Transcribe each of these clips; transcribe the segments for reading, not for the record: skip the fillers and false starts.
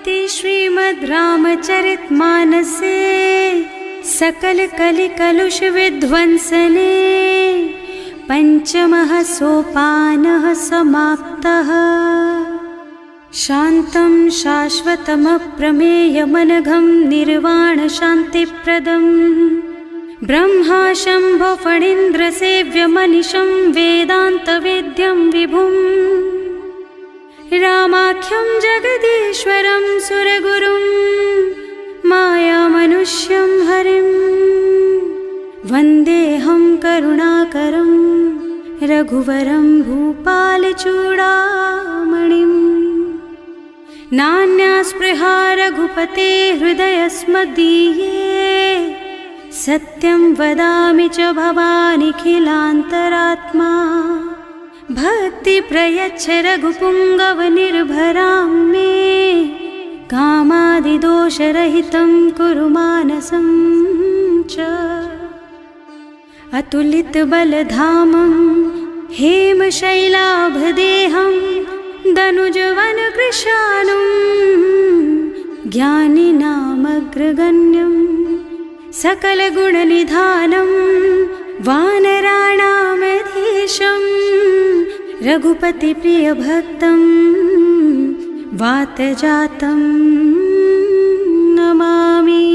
इति श्रीमद् रामचरितमानसे सकल कलि कलुष विध्वंसने पंचमः सोपानः समाप्तः। शान्तं शाश्वतमप्रमेयमनघं निर्वाण शान्तिप्रदम् ब्रह्मा शम्भो फणीन्द्रसेव्यमनिशं वेदान्तवेद्यं विभुम् रामाख्यं जगदीश्वरं सुरगुरुं मायामनुष्यं हरिं वन्देऽहं करुणाकरं रघुवरं भूपालचूडामणिम्। नान्यास्पृहा रघुपते हृदयस्मदीये सत्यं वदामि च भवानिखिलान्तरात्मा। भक्ति प्रयच्छ रघुपुङ्गवनिर्भरां मे कामादिदोषरहितं कुरु मानसं च। अतुलितबलधामं हेमशैलाभदेहं दनुजवनकृशानुं ज्ञानिनामग्रगण्यं सकलगुणनिधानं वानराणामधीशं रघुपतिप्रियभक्तं वातजातं नमामि।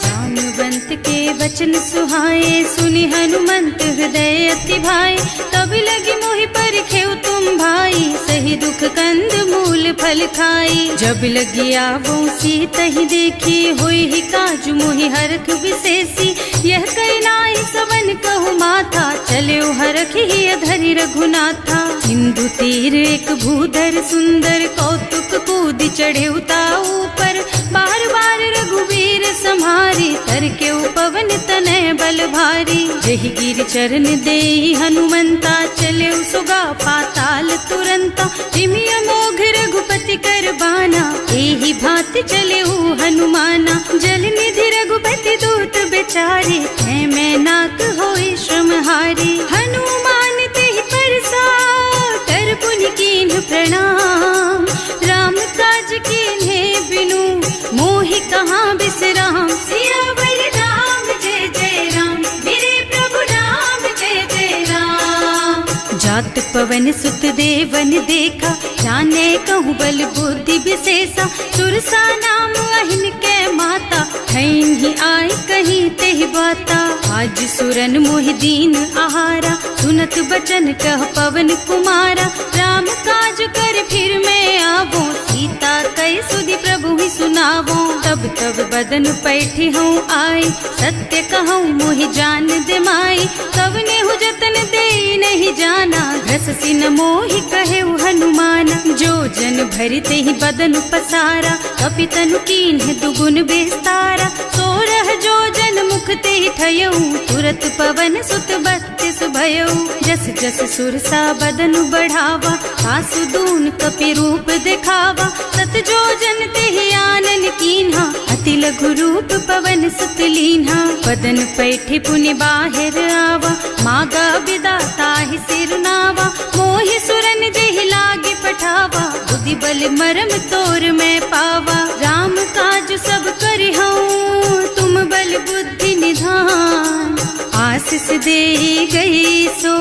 जाम्बवंत के वचन सुहाए सुनि हनुमंत हृदय अति भाए। तब लगी मोहि परिखेउ तुम भाई सही दुख कंद मूल फल खाई। जब लगी आवो सीतहि देखी होई ही काजु मोहि हरख विशेषी। यह कई नाई सवन कहु माथा चले हरख ही धरि रघुनाथा। सिंधु तीर एक भूधर सुंदर कौतुक कूद चढ़े ऊपर। बार बार रघुवीर सम्हारी तर के पवन तनय बल भारी। जहि गिर चरण देहि हनुमंता चले सुगा पाताल तुरंता। जिमि अमोघ रघुपति कर बाना एहि भांति चले हनुमाना। जल निधि रघुपति दूत बेचारे है मैं नाक होई श्रमहारी। हनुमान तेहि परसा कर पुनि कीन्ह प्रणाम। राम काज कीन्हे बिनु मोहि कहाँ बिसराम। सियावर राम जय जय राम मेरे प्रभु राम जय जय राम। जात पवन सुत देवन देखा जाने कहूँ बल बुद्धि विशेषा। सुरसा नाम अहिन के माता खैन ही आय कहीं तेहि बाता। आज सुरन मोहि दीन आहारा सुनत बचन कह पवन कुमारा। राम काज कर फिर मैं आवो सीता कई सुधि प्रभु ही सुनावो। तब तब बदन पैठी हूँ आए सत्य कहूँ मोहि जान दे माई। तब नेहु जतन दे नहीं जाना घस सिन मोहि कहे हनुमाना। जो जन भरिते ही बदन पसारा कपि तनु कीन्ह दुगुन बेस्तारा। सोरह जो जन मुख ते ही ठयऊ तुरत पवन सुत 32 भयऊ। जस जस सुरसा बदन बढ़ावा सासु दून कपि रूप दिखावा। सत जो जन ते ही आनन कीन्हा अति लघु रूप पवन सुत लीन्हा। बदन पैठे पुनि बाहिर आवा मागा बिदा ताहि सिर नावा। मोहि सुरन जेहि लागे पठावा बुद्धि बल मरम तोर मैं पावा। राम काज सब करिहूँ तुम बल बुद्धि निधान। आशीष दे गई सो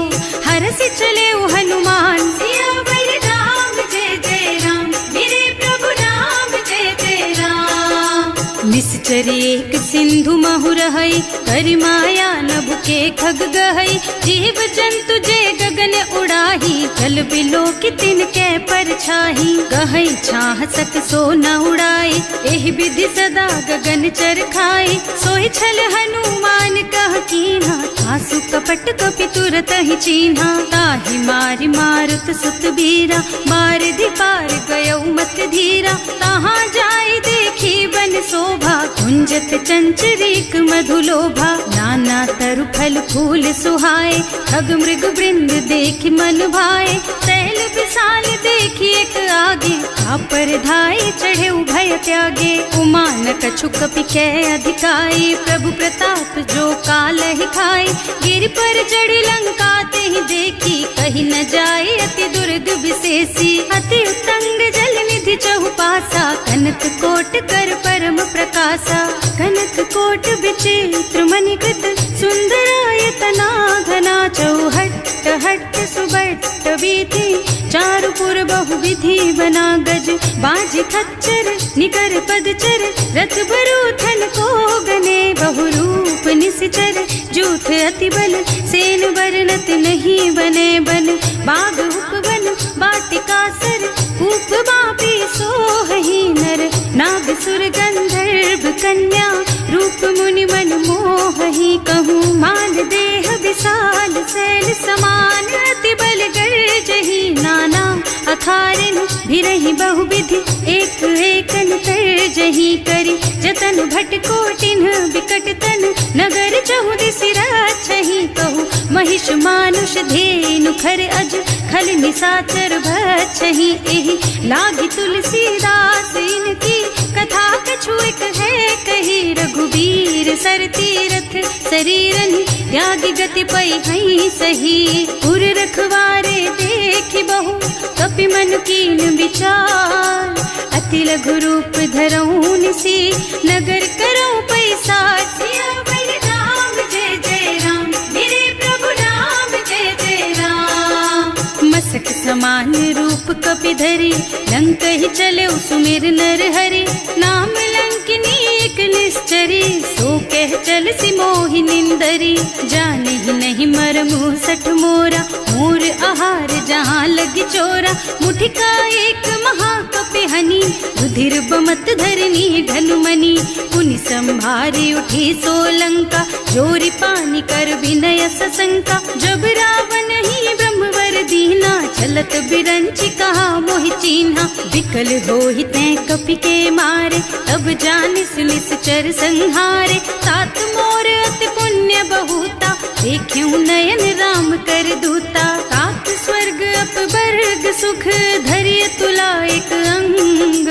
हरस चले हनुमान। सियावर राम जय जय राम मेरे प्रभु राम जय जय राम। निश्चर एक सिंधु महु रहई करि माया नभ के खग गहई। जीव जंतु जे गगन उड़ाही जल बिलो की तिनके परछाही। गहई छाह सक सो न उड़ाई एहि विधि सदा गगन चर खाई। सोहि छल हनुमान कह कीन्हा आसु कपट कपि तुरत ही चीन्हा। ताहि मारि मारुत सुत बीरा बारिधि पार गयौ मत धीरा। तहाँ जाय देखी बन शोभा कुंजत चंचरीक मधुलोभा। नाना तरु फल फूल सुहाए खग मृग वृंद देखि मन भाए। तैल विशाल देखी एक आगे पर धाई चढ़े भय त्यागे। उमान कछु कपि कै अधिकाई प्रभु प्रताप जो काल ही खाई। गिर पर चढ़ी लंका ते ही देखी कही कही न जाए अति दुर्ग विशेषी। अति उत्तंग जल निधि चहुपासा, कनक कोट कर परम प्रकाशा। कनक कोट विचित्र मणिकृत, सुंदरायतना घना। चौहट्ट हट्ट सुबट्ट वीथि, चारुपुर बहुविधि बना। गज बाजी खच्चर निकर पदचर, रथ बरूथन को गने। बहुरूप निश्चर जूथ अति बल, सेन बरनत नहीं बने बन। बाग उपवन बाटिका सर, कूप बापी सोहहि नर। नाग सुर गंधर्व कन्या, रूप मुनि मन मोहहि। कहूँ माल देह विशाल शैल समान, अति बल गर्जहि नाना। अखारिन भिरहि बहुविधि, एक एकन तर्जहि करि। जतन भट कोटिन बिकट तन, नगर चहुदिसि रक्षहि। कहूँ महिष मानुष धेनु खर अज, खल निशाचर भक्षहि। एहि लागी तुलसीदास इनकी, कथा कछु एक है कही। रघुबीर सर तीरथ शरीरनि, त्यागी गति पै हई सही। उर रखवारे देखि बहु, कपि मन कीन विचार। अति लघु रूप धरऊँ निसी, नगर करऊँ पैसार। सियावर राम जय जय राम, मेरे प्रभु राम जय जय राम। मसक समान रूप कपि धरि, लंक ही चले सुमिर नर हरि। नाम लंकिनी एक निश्चरी, सो कह चल सी मोहि निंदरी। जाने ही नहीं मरमु सठ मोरा, मोर आहार जहाँ लग चोरा। मुठिका एक महाकपि हनि, रुधिर बमत धरनी ढलुमनि। पुनि संभारी उठी सोलंका, जोरी पानी कर विनय सशंका। जब रावण ही ब्रह्मवर दीना, चलत बिरंची कहा मोहि चीन्हा। विकल होहि तैं कपि के मारे, तब जानिस निश्चर संहारे। तात मोर अति पुण्य बहुता, देख्यूं नयन राम कर दूता। तात स्वर्ग अपवर्ग सुख, धरिय तुला एक अंग।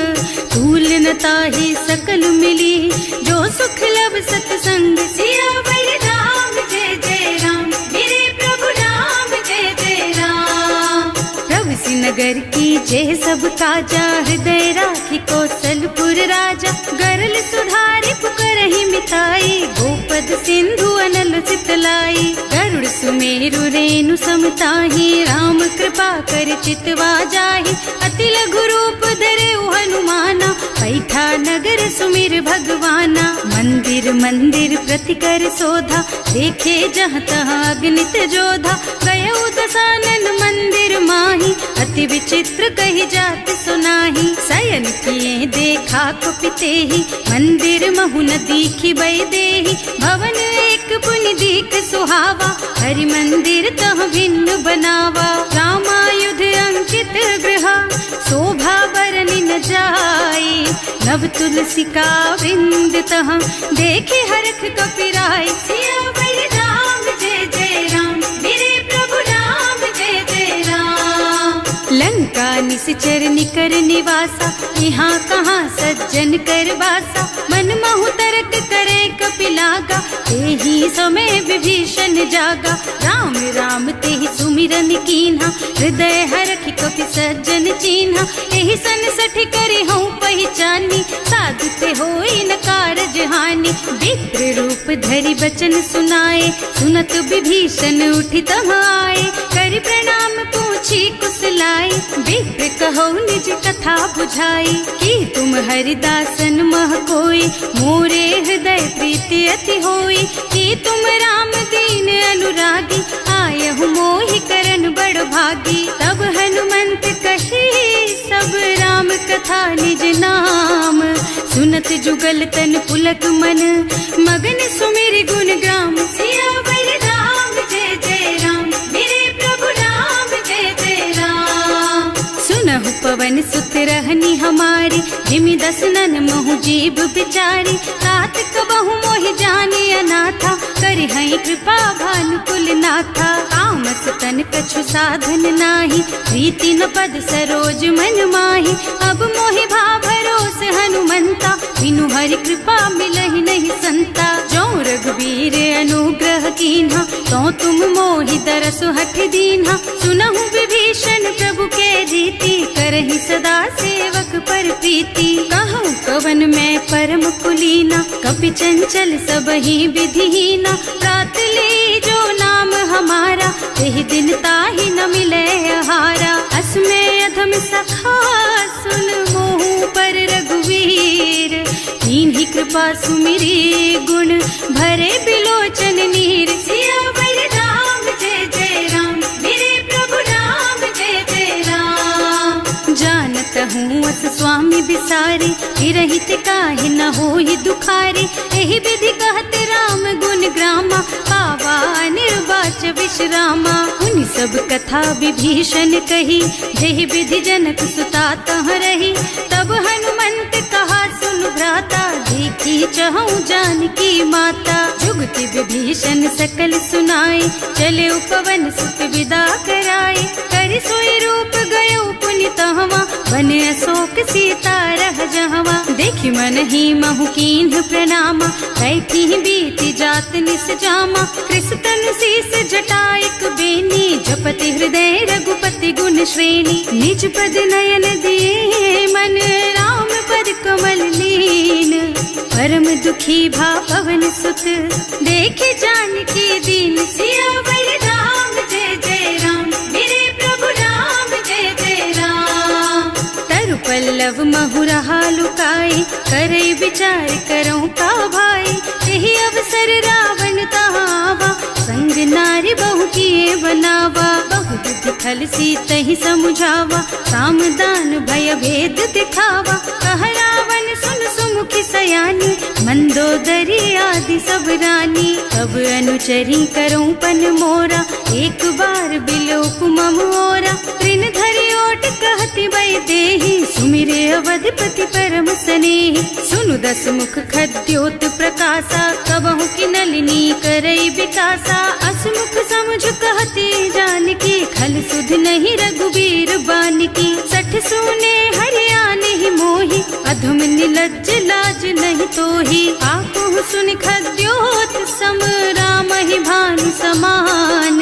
तूल न ताहि सकल मिली, जो सुख लब सतसंग। सियावर राम जय जय राम, मेरे प्रभु राम जय जय राम। प्रभु सि नगर की जय सब काजा, हृदय राखी कौशलपुर राजा। गरल सुधारि पुकारहि मिताई, गोपद सिंधु अनल चितलाई। गरुड़ सुमेरु रेणु समताहि, राम कृपा कर चितवा जाहि। अति लघु रूप धरे हनुमाना, पैठा नगर सुमिर भगवाना। मंदिर मंदिर प्रति कर शोधा, देखे जहाँ तहाँ अगणित जोधा। गयो दसानन मंदिर माही, अति विचित्र कही जात सुनाही। शयन किए देखा कुपितेहि, मंदिर महु न दीखि बैदेहि। भवन एक पुनि दीख सुहावा, हरि मंदिर तह भिन्न बनावा। रामायुध अंकित गृह, शोभा बरनि न जाई। नव तुलसी का वृंद तह, देखे हरख कपिराई। सियावर राम जय जय राम, मेरे प्रभु राम जय जय राम। लंका निश्चर निकर निवासा, यहाँ कहाँ सज्जन कर वासा। मन महु तरक करे कपिलागा, तेहि समय विभीषण जागा। राम राम तेहि सुमिरन कीन्हा, हृदय हरखि कपि सज्जन चीन्हा। एहि सन सठ करे हूँ पहचानी, साधु ते होई न कारज हानि। विप्र रूप धरि बचन सुनाए, सुनत विभीषण उठि तहाँ आए। करि प्रणाम पूछी कुशलाई, विप्र कहो निज कथा बुझाई। कि तुम हरिदासन मह कोई, मोरे हृदय प्रीति अति होई। कि तुम राम दीन अनुरागी, आयहु मोहि करन बड़ भागी। तब हनुमंत कही सब राम कथा निज नाम। सुनत जुगल तन पुलक मन, मगन सुमिर गुण ग्राम। सियावर राम जय जय राम, मेरे प्रभु राम जय जय राम। सुनहु पवन पवन सुत रहनी हमारी, जिमि दसनन महु जीव बिचारी। तात कबहु मोहि जानी अनाथा, करि हई कृपा भानुकुल नाथा। तामस तन कछु साधन नाही, प्रीति न पद सरोज मन माही। अब मोहि भा भरोस हनुमंता, बिनु हरि कृपा मिलहि नहीं संता। जो रघुबीर अनुग्रह कीन्हा, तो तुम मोहि दरसु हठ दीन्हा। सुनहु विभीषण प्रभु के रीति, करहि सदा सेवक पर प्रीति। कहूँ कवन मैं परम कुलीना, कपि चंचल सबहि विधिहीना। प्रात ले जो नाम हमारा, तेहि दिन ताहि न मिले आहारा। अस में अधम सखा सुन मोहु पर रघुवीर, कीन्ही कृपा सुमिरी गुण भरे बिलोचन नीर। सियावर राम जय जय राम, मेरे प्रभु राम जय जय राम। जानत हूँ अस स्वामी बिसारी, हिरहित काहे न होहि दुखारी। एहि विधि कहत राम गुण ग्रामा, पावा निर्वाच विश्रामा। उन सब कथा विभीषण कही, जेहि विधि जनक सुता तह रही। तब हनुमंत कहा सुन भ्राता, देखी चहु जानकी माता। जुगति विभीषण सकल सुनाई, चले उपवन सुत विदा कराई। करि सोई रूप गयो पुनि तहवा, बने अशोक सीता रह जहवा। देखि मन ही महु कीन्ह प्रणामा, बैठी बीती जात निस जामा। कृष्ण शीस जटाइक बेनी, जपति हृदय रघुपति गुण श्रेणी। निज पद नयन दिए मन, राम पद कमल लीन। परम दुखी भा पवन सुत, देखे जानकी दीन। सियावर राम जय जय राम, मेरे प्रभु राम जय जय राम। तरु पल्लव महु रहा लुकाई, करई विचार करऊं का भाई। यही अवसर रावण तहावा, संग नारी बहु किए बनावा। बहु बुद्धि खल सीतहि समुझावा, साम दान भय भेद दिखावा। कह रावण सुन सुमुखी सयानी, मंदोदरी आदि सब रानी। तब अनुचरी करऊं पन मोरा, एक बार बिलोक मम ओरा। ऋण धरि ओट कहति वै देहि, सुमिरे अवधपति परम स्नेहि। सुनु दस मुख खद्योत प्रकाशा, कबहु की नलिनी करई विकासा। असमुख समझ कहती जानकी, खल सुध नहीं रघुबीर बानकी। सठ सुने हरिया नहीं मोही, अधम निलज्ज लाज नहीं तोही। आकुह सुन खद्योत सम, राम ही भानु समान।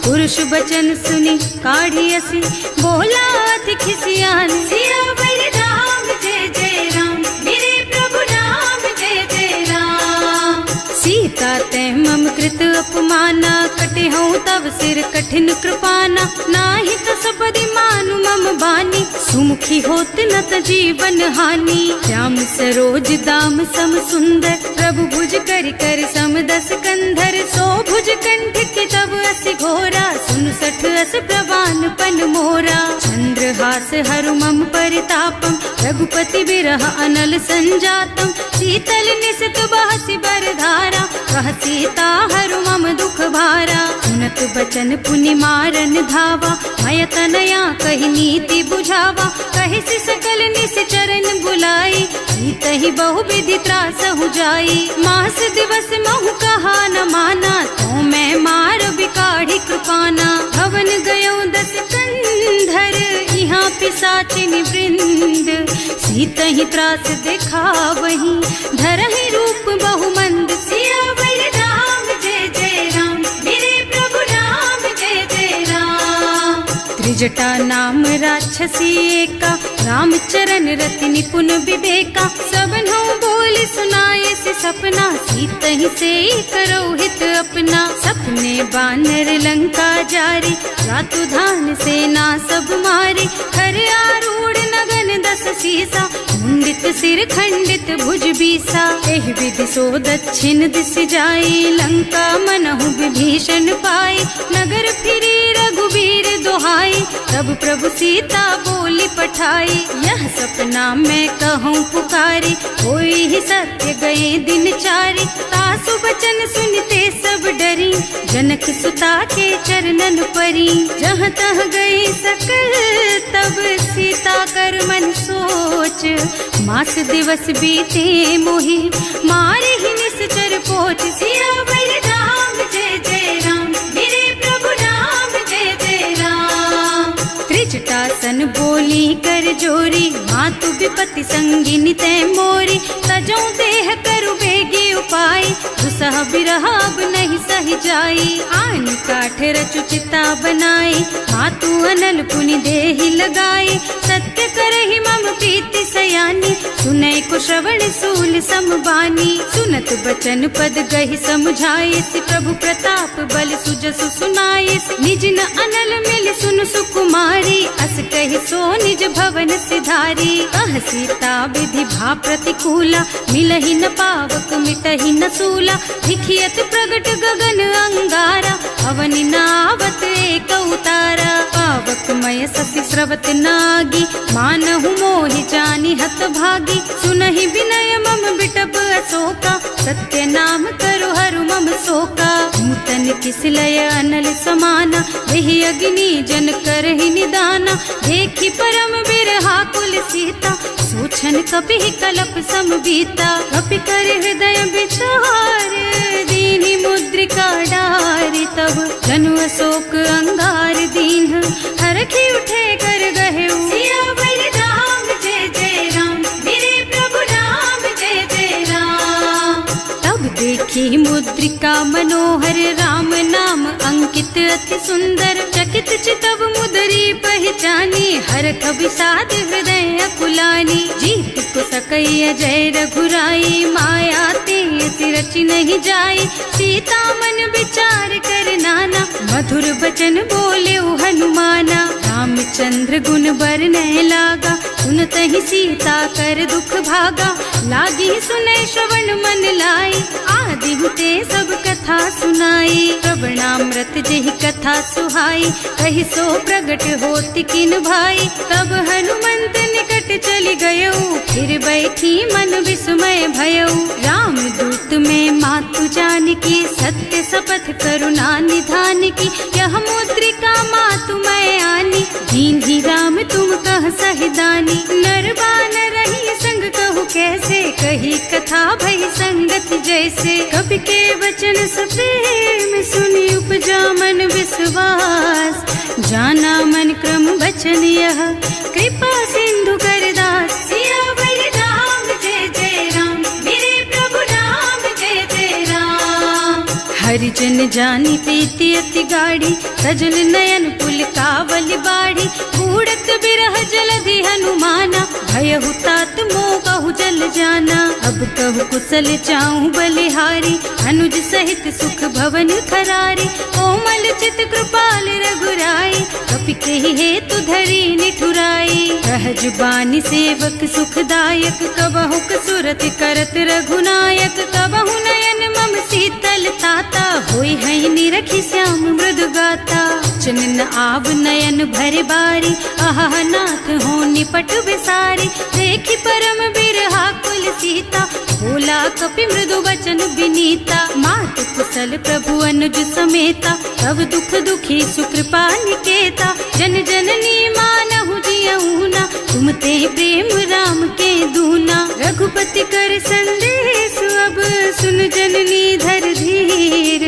पुरुष बचन सुनि काढ़ी असी, बोला अति खिसियान। सियावर राम जय जय राम, मेरे प्रभु राम जय जय राम। सीता तैं मम कृत अपमाना, कटे हूँ तव सिर कठिन कृपाना। नाही तो सबदि मानु मम बानी, सुमुखी होत न त जीवन हानि। श्याम सरोज दाम सम सुंदर, प्रभु भुज कर कर सम दस कंधर। सो भुज कंठ के तब असि घोरा, सुन सठ अस प्रवान पन मोरा। चंद्रहास हरु मम परितापम, रघुपति बिरह अनल संजातम। शीतल निसित बहसि बरधारा, कह सीता हरु मम दुख भारा। सुनत बचन पुनि मारन धावा, मय तनया कहि नीति बुझावा। कहि सि सकल निश्चरन बुलाई, सीतहि बहु विधि त्रासहु जाई। मास दिवस महु कहा न माना, तो मैं मार बिकाढ़ी कृपाना। भवन गयो दस कंधर, यहाँ पिशाचिनि वृंद। सीतहि त्रास देखा वहीं, धरहि रूप बहु मंद। सियावर राम जय जय राम, मेरे प्रभु राम जय जय राम। त्रिजटा नाम राक्षसी एका, राम चरण रति निपुण विवेका। सबनों बोल सुनाए से सपना, सीतहि से करो हित अपना। सपने बानर लंका जारी, रातु धान सेना सब मारी। खर आरूढ़ नगन दस सीसा, मुंडित सिर खंडित भुज बीसा। एहि विधि सो दक्षिण दिस जाई, लंका मनहु विभीषण पाई। नगर फिरी रघुबीर दोहाई, तब प्रभु सीता बोली पठाई, यह सपना मैं कहूँ पुकारी, कोई ही सत्य गए दिन चारी। तासु बचन सुनते सब डरी, जनक सुता के चरणन परी। जहाँ तह गई सकल तब सीता कर मन सोच, मास दिवस बीते मोहि मारे ही निश्चर पोच। सियावर राम जय जय राम, मेरे प्रभु राम जय जय राम। त्रिजटासन बोली कर जोरी, मातु विपत्ति संगिनी तै मोरी। तजो देह करु बेगी उपाय, दुसह बिरह अब नहीं सही जाई। आन काठ रचु चिता बनाई, मातु अनल पुनि देहि लगाई। सत्य करहि मम प्रीति सयानी, सुनै को श्रवण सूल समबानी। सुनत बचन पद गहि समझाए, प्रभु प्रताप बल सुजसु सुनाए। निज न अनल मिल सुन सुकुमारी, अस कहि सो निज भवन सिधारी। कह सीता विधि भा प्रतिकूला, मिलहि न पावक मिटहि न सूला। भिखियत प्रगट गगन अंगारा, अवनि नावत एक उतारा। पावक मय ससि स्रवत नागी, मानहु मोहि जानि हत भागी। सुनहि विनय मम बिटप अशोका, सत्य नाम करु हरु मम शोका। नूतन किसलय अनल समाना, वही अग्नि जन करहि निदाना। देखी परम बिरहा कुल सीता, सोचन कपि कलप सम बीता। कपि कर हृदय विचार, दीनि मुद्रिका डारि। तब जनु अशोक अंगार दीन, हरखि उठे कर गहे। सियावर राम जय जय राम, मेरे प्रभु राम जय जय राम। तब देखी मुद्रिका मनोहर, राम नाम अंकित अति सुंदर। चकित चितव मुदरी पहचानी, हरख विषाद हृदय अकुलानी। जीत को सकैय जय रघुराई, माया ते रचि नहीं जाई। सीता मन विचार कर नाना, मधुर बचन बोले हनुमाना। रामचंद्र गुण बरनय लागा, सुनत ही सीता कर दुख भागा। लागी सुनै श्रवण मन लाई, आदि हुते सब कथा सुनाई। श्रवणामृत जेहि कथा सुहाई, कहि सो प्रगट होति किन भाई। तब हनुमंत निकट चली गयो, फिर बैठी मन विस्मय भयो। राम दूत में मातु जानकी, सत्य शपथ करुणा निधान की। यह मुद्रिका मातु मैं आनी, दीन्ही राम तुम कह सहिदानी। नर बानर रही संग कहु कैसे, कही कथा भई संगत जैसे। कवि के वचन सप्रेम सुनि उपजा मन विश्वास। जाना मन क्रम वचन यह, कृपा सिंधु कर दास। सियावर राम जय जय राम, मेरे प्रभु राम जय जय राम। हरिजन जानी प्रीति अति गाढ़ी, सजल नयन पुलकावल बाढ़ी। बूढ़त बिरह जलधि हनुमाना, भयहु तात मोह कहु जल जाना। अब कहु कुशल चाहूं बलिहारी, अनुज सहित सुख भवन खरारी। कोमल चित कृपाल रघुराई, कपि केहि हेतु धरी निठुराई। सहज बानी सेवक सुखदायक, कबहु कसुरत करत रघुनायक। कबहु नयन मम शीतल ताता, होई है निरखि श्याम मृदु गाता। चनन आव नयन भरे बारी, आहा नाथ हो निपट बिसारी। देखी परम बिरहा कुल सीता, बोला कपि मृदु वचन विनीता। मात कुशल प्रभु अनुज समेता, तब दुख दुखी सुकृपा निकेता। जन जननी मानहु जियऊना, तुम ते प्रेम राम के दूना। रघुपति कर संदेश अब सुन जननी धर धीर।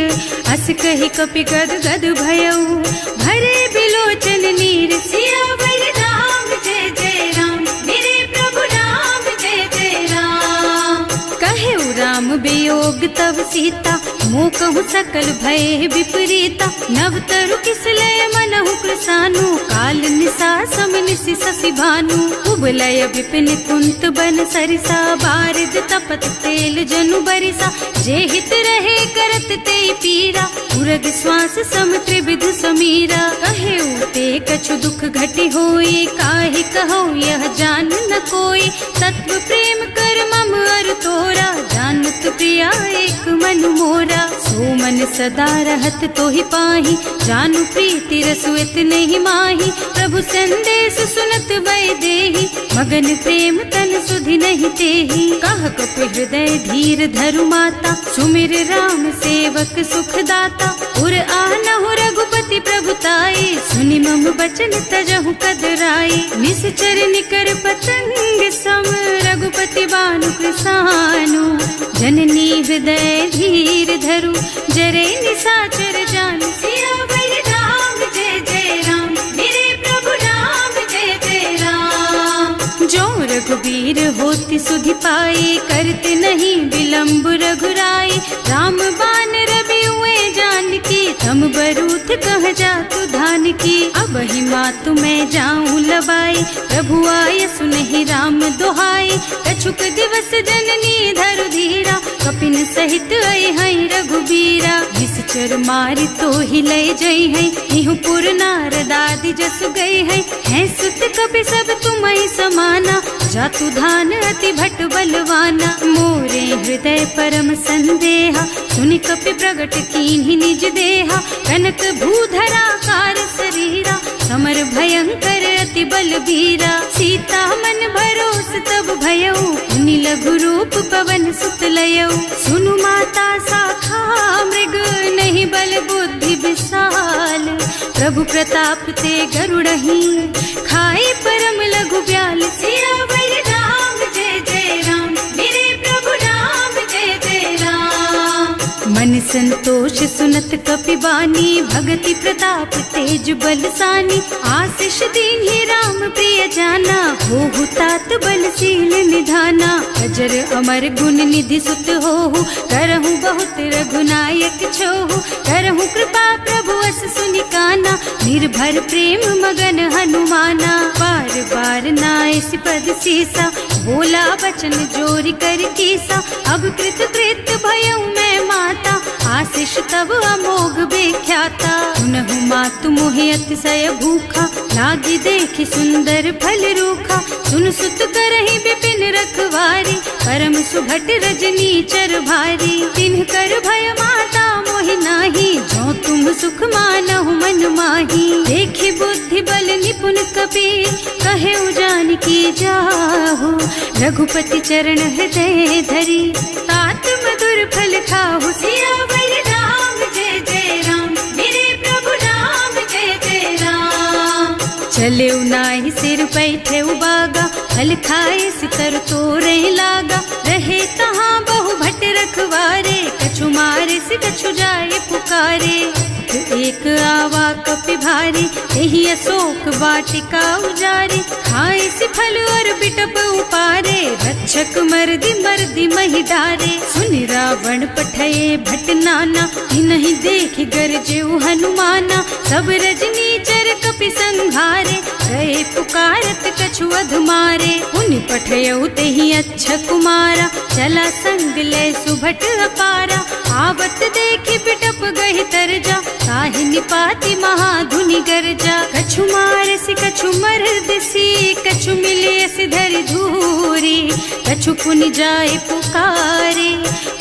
अस कहि कपि गद गद भयऊ, भरे बिलोचन नीर। सियावर राम जय जय राम, मेरे प्रभु राम जय जय राम। कहे राम वियोग तब सीता, मोह कहु सकल भय विपरीता। नव तरु किसलय मनहु कृसानु, काल निसा सम निसि शशि भानु। उबलय विपिन कुंत बन सरिसा, बारिद तपत तेल जनु बरिसा। जे हित रहे करत ते पीरा, उरग श्वास सम त्रिविध समीरा। कहे ते कछु दुख घटि होई, काहि कहो यह जान न कोई। तत्व प्रेम कर मम अर तोरा, जानत प्रिया एक मनु मोरा। सो मन सदा रहत तो ही पाही, जानु प्रीति रसु इतने ही माही। प्रभु संदेश सुनत वै देही, मगन प्रेम तन सुधि नहीं तेही। कह कपि हृदय धीर धरु माता, सुमिर राम सेवक सुख दाता। उर आनहु रघुपति प्रभुताई, सुनि मम बचन तजहु कदराई। निश्चर निकर पतंग सम, रघुपति बानु कृसानु। जननी हृदय धीर धरु, जरे निशाचर जानु। सियावर राम जय जय राम, मेरे प्रभु राम जय जय राम। जो रघुबीर होति सुधि पाई, करते नहीं विलम्ब रघुराई। राम बान रवि हुए जानकी, तम बरूथ कह जातु धान की। अब ही मातु मैं जाऊं लबाई, प्रभु आय सुनहि राम दोहाई। कछुक दिवस जननी धरु धीरा, कपिन सहित आई हैं रघुबीरा। निश्चर मारि तो ही लय जई हैं, इहु पुर नारद आदि जसु गई हैं। हैं सुत कपि सब तुम्हि समाना, जातु धान अति भट बलवाना। मोरे हृदय परम संदेहा, सुनि कपि प्रगट कीन्हि निज देहा। कनक भूधरा कार शरीरा, समर भयंकर अति बलबीरा। सीता मन भरोस तब भयउ, मुनि लघु रूप पवन सुत लयउ। सुनु माता शाखा मृग, नहीं बल बुद्धि विशाल। प्रभु प्रताप ते गरुड़हि, खाई परम लघु ब्याल। सियावर राम जय जय राम, मेरे प्रभु राम जय जय राम। मन संतोष सुनत कपि बानी, भगति प्रताप तेज बलसानी। आशीष दीन्हि राम प्रिय जाना, होहु तात बलशील निधाना। अजर अमर गुण निधि सुत होहु, करहु बहुत रघुनायक छोहु। करहु कृपा प्रभु अस सुनि काना, निर्भर प्रेम मगन हनुमाना। बार बार नाइस पद सीसा, बोला बचन जोरि कर कीसा। अब कृत कृत भयउ मैं माता, आशीष तब अमोघ बेख्याता। सुनहु मातु मोहि अतिशय भूखा, लागी देखि सुंदर फल रूखा। सुन सुत करहि विपिन रखवारी, परम सुभट रजनी चर भारी। तिन्ह कर भय माता मोहि नाही, जो तुम सुख मानहु मन माही। देखि बुद्धि बल निपुण कबीर, कहे जानकी जाहु। रघुपति चरण हृदय धरी, तात मधुर फल खाहु। सियावर राम जय जय राम, मेरे प्रभु राम जय जय राम। चले नाहि सिर बैठे बागा, फल खाए सितर तोरे लागा। रहे तहाँ बहु भट रखवारे, कछु मारे से कछु जाए पुकारे। एक आवा कपि भारी, यही अशोक वाटिका उजारी। खाए से फल और बिटप उपारे, रक्षक मर्दि मर्दि महि डारे। सुनि रावण पठये भट नाना, नहीं देखि गरजेउ हनुमाना। सब रजनी चर कपि संघारे, गए पुकारत कछु अधमारे। उनि पठयउ तेहि अच्छा कुमारा, चला संग ले सुभट अपारा। आवत देखि बिटप गहि तरजा, ताहि निपाति महाधुनि गरजा। कछु मारसि कछु मरदसी, कछु मिले सिधरि धूरी। कछु पुनि जाए पुकारे,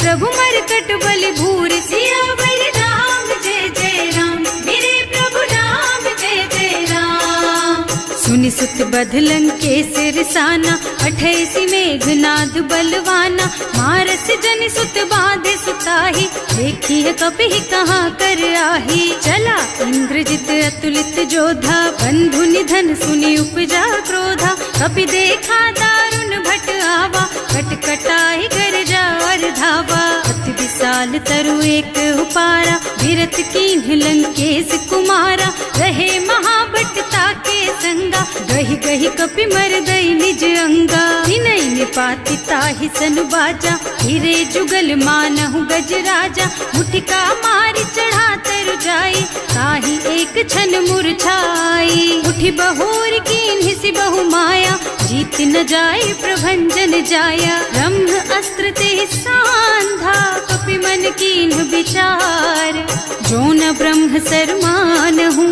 प्रभु मरकट बलि भूरि। सियावर राम जय जय राम, मेरे प्रभु राम जय जय राम। सुनि सुत बधलन के सिरसाना, 28 मेघनाद बलवाना। मारस जनि सुत बांधे सुताही, देखी है कपि कहाँ कर आही। चला इंद्रजित अतुलित जोधा, बंधु निधन सुनि उपजा क्रोधा। कपि देखा दारुण भट आवा, कटकटाई गरजा और धावा। अति विशाल तरु एक उपारा, विरत कीन्ह लंकेश कुमारा। रहे महाभट ताके संगा, गहि गहि कपि मरदई निज अंगा। तिनहि निपाति ताहि सन बाजा, हिरे जुगल मानहु गज राजा। मुठिका मारि चढ़ा तरु जाई, ताहि एक छन मुरझाई। उठि बहोर कीन्हि सि बहु माया, जीत न जाए प्रभंजन जाया। ब्रह्म अस्त्र ते सांधा, कपि मन कीन्ह विचार। जो न ब्रह्म सरमानहु,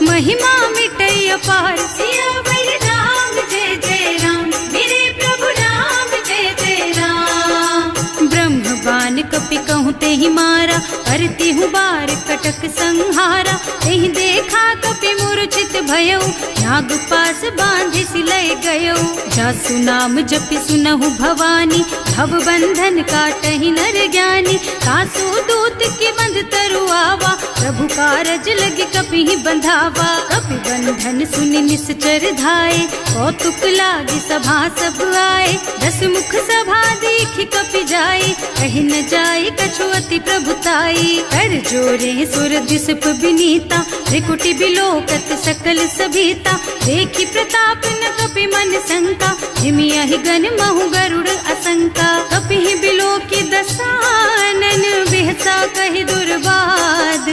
महिमा मिटै अपार। सियावर राम जय जय राम, मेरे प्रभु राम जय जय राम। ब्रह्म बान कपि कहूँ ते ही मारा, करती हूँ बार कटक संहारा। तेहि देखा कपि मूर्छित भयउ, नाग पास बांधि सिलय गयउ। जासु नाम जपि सुनहु भवानी, भव बंधन काटहि नर ज्ञानी। तासु दूत की बंध तरु आवा, प्रभु कारज लगे कपि ही बंधावा। कपि बंधन सुनि निश्चर धाये, कौतुक लागी सभा सब आए। 10 मुख सभा देखि कपि जाए, कहि न जाए कछु अति प्रभुताई। कर जोरे सुर दिसप विनीता, त्रिकुटी बिलोकत सकल सभीता। देखि प्रताप न कपि मन शंका, हिमियहि गन महु गरुड़ असंका। कपि ही बिलोकी दसानन, बिहसा कहि दुर्बाद।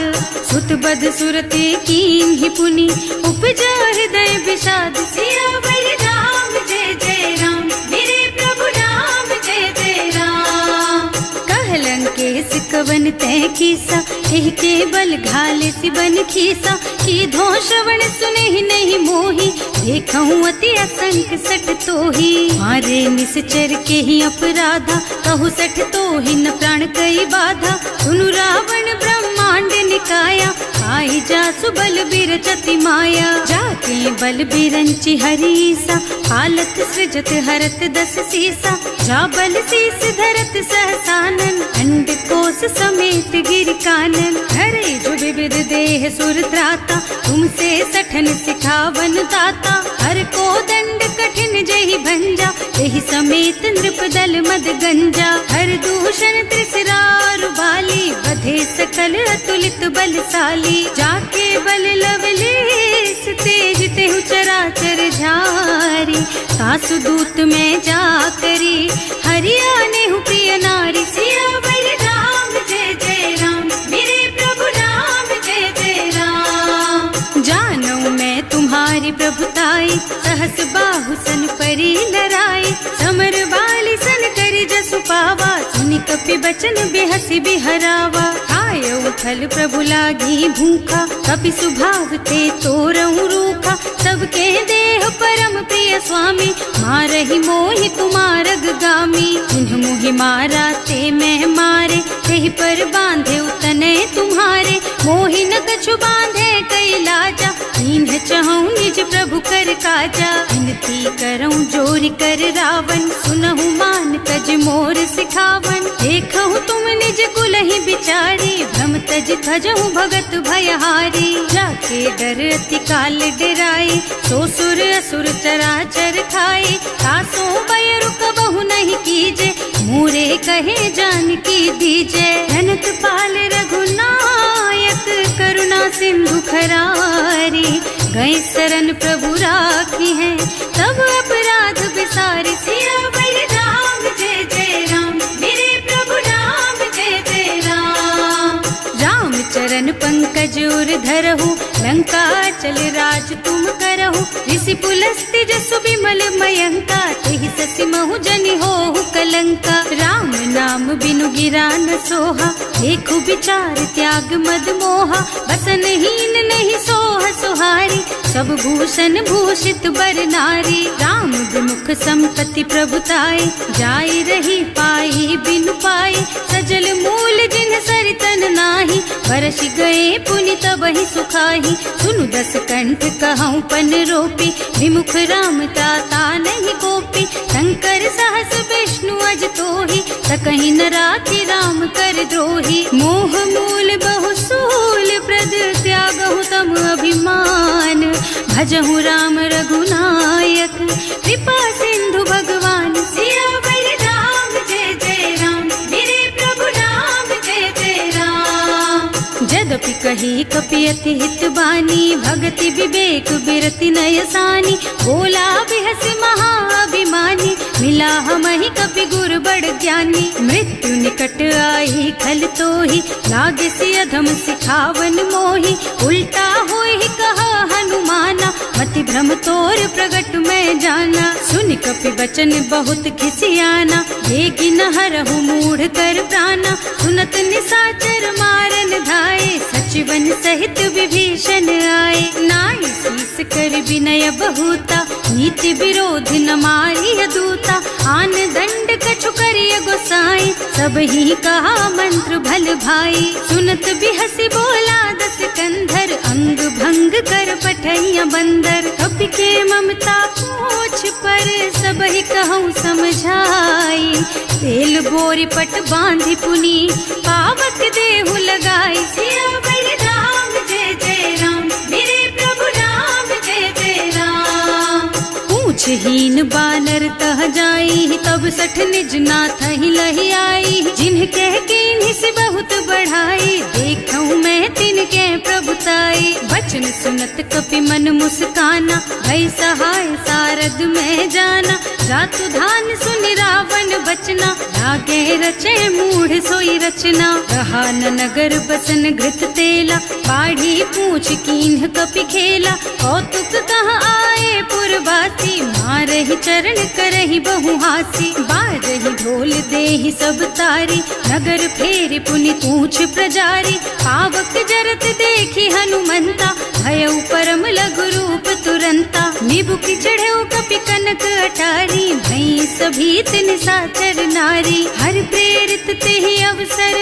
सुत बध सुरते कीन ही पुनि, उपजा हृदय विषाद। सियावर राम जय जय राम, मेरे प्रभु राम जय जय राम। कहलन के सिकवन तय कीसा, एह के बल घाले सिबन खीसा। की धो श्रवण सुने ही नहीं मोही, देखऊं अति असंक सठ तोही। मारे निश्चर के ही अपराधा, कहु सठ तोहि न प्राण कई बाधा। सुनु रावण ब्रह्मांड निकाया, आई जासु बल बिरचति माया। जाके बल बिरंचि हरीसा, हालत सृजत हरत 10 सीसा। जा बल शीस धरत सहसानन, अंड कोस समेत गिर कानन। हरे जो विविध देह सुर त्राता, तुमसे सठन सिखावन दाता। हर को दंड कठिन जहि भंजा, एहि समेत नृप दल मद गंजा। हर दूषण त्रिसरारु बाली, बधे सकल अतुलित बलशाली। जाके बल लवलेस तेज तेहु चराचर झारी। सासु दूत में जा करी, हरियाने हूँ प्रिय नारी। सियावर राम जय जय राम, मेरे प्रभु राम जय जय राम। जानू मैं तुम्हारी प्रभुताई, सहस बाहु सन परी लराई। समर बाली सन करी जसु पावा, सुनि कपि बचन बेहसी बिहरावा। आयो फल प्रभु लागी भूखा, कपि सुभाव ते तोरऊ रूखा। सबके देह परम प्रिय स्वामी, मारहि मोहि तुमारग गामी। जिन्ह मोहि मारा ते मैं मारे, तेहि पर बांधे उतने तुम्हारे। मोहि न कछु बांधे कई लाजा, इन्ह चहूँ निज प्रभु कर काजा। विनती करऊँ जोरि कर रावण, सुनहु मान तज मोर सिखावन। देखहु तुम निज कुल ही बिचारी, भ्रम तज खजहु भगत भयहारी। जाके डर अति काल डराई, सो सुर असुर चराचर खाए। तासो भय रुक बहु नहीं कीजे, मोरे कहे जान की दीजे। धनत पाल रघुनायक, करुणा सिंधु खरारी। गए शरण प्रभु राखी है, तब अपराध बिसारी। सियावर राम जय जय राम, मेरे प्रभु राम जय जय राम। राम चरण पंकज उर धरहु, लंका चल राज तुम करहु। ऋषि पुलस्त्य जसु विमल मयंका, तेहि ससि महु जनि होहु कलंका। राम नाम बिनु गिरा न सोहा, देखु विचार त्याग मद मोहा। बसनहीन नहीं सोह सुहारी, सब भूषण भूषित बर नारी। राम विमुख संपत्ति प्रभुताई, जाई रही पाई बिनु पाई। सजल मूल जिन सरितन नाही, बरस गए पुनि तबहि सुखाही। सुनु 10 कंठ कहऊँ पन रोपी, विमुख राम ताता नहीं कोपी। शंकर सहस विष्णु अज तोहि, सकहि न राखि राम कर द्रोही। मोह मूल बहु सूल प्रद, त्यागहु तम अभिमान। भजहु राम रघुनायक, कृपा सिंधु भगवान। सियावर राम जय जय राम, मेरे प्रभु राम जय जय राम। जदपि कही कपि अति हित बानी, भगति विवेक बिरति नयसानी। बोला बिहस महाअभिमानी, मिला हमहि कपि गुर बड़ ज्ञानी। मृत्यु निकट आई खल तोहि, लागे सि अधम सिखावन मोहि। उल्टा होहि कहा हनुमाना, मति भांति भ्रम तोर प्रगट में जाना। सुन कपि बचन बहुत खिसियाना, देगी न हरहु मूढ़ कर प्राणा। सुनत निशाचर मारन धाये, सचिवन सहित विभीषण आए। नाई शीस कर विनय बहुता, नीति विरोध न मारिय दूता। आन दंड कछु करिय गोसाई, सब ही कहा मंत्र भल भाई। सुनत बिहसी बोला दस कंधर, अंग भंग कर पठैया बंदर। कपि के ममता पूछ पर, सब ही कहूँ समझाई। तेल बोरी पट बांधी पुनी, पावक देहु लगाई। सियावर राम जय जय राम, मेरे प्रभु राम जय जय राम। पूछहीन बानर तह जाई, तब सठ निज नाथ ही लही आई। जिन्ह कह कीन्ही से बहुत बढ़ाई, देखूं मैं तिनके प्रभुताई। बचन सुनत कपि मन मुस्काना, भई सहाय सारद में जाना। जातु धान सुनि रावण बचना, लागे रचे मूढ़ सोई रचना। रहा न नगर बसन घृत तेला, बाढ़ी पूछ कीन्ह कपि खेला। कौतुक कह आए पुरवासी, मारहि चरण करहि बहु हासी। बारहि ढोल देहि सब तारी, नगर फेरि पुनि पूछ प्रजारी। पावक जरत देखि हनुमंता, भयउ परम लघु रूप तुरंता। निबुकि चढ़ऊ कपि कनक अटारी, भई सभीत निशाचर नारी। हर प्रेरित तेहि अवसर,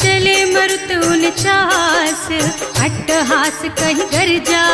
चले मरुत उनचास। अट्टहास कहि गर्जा,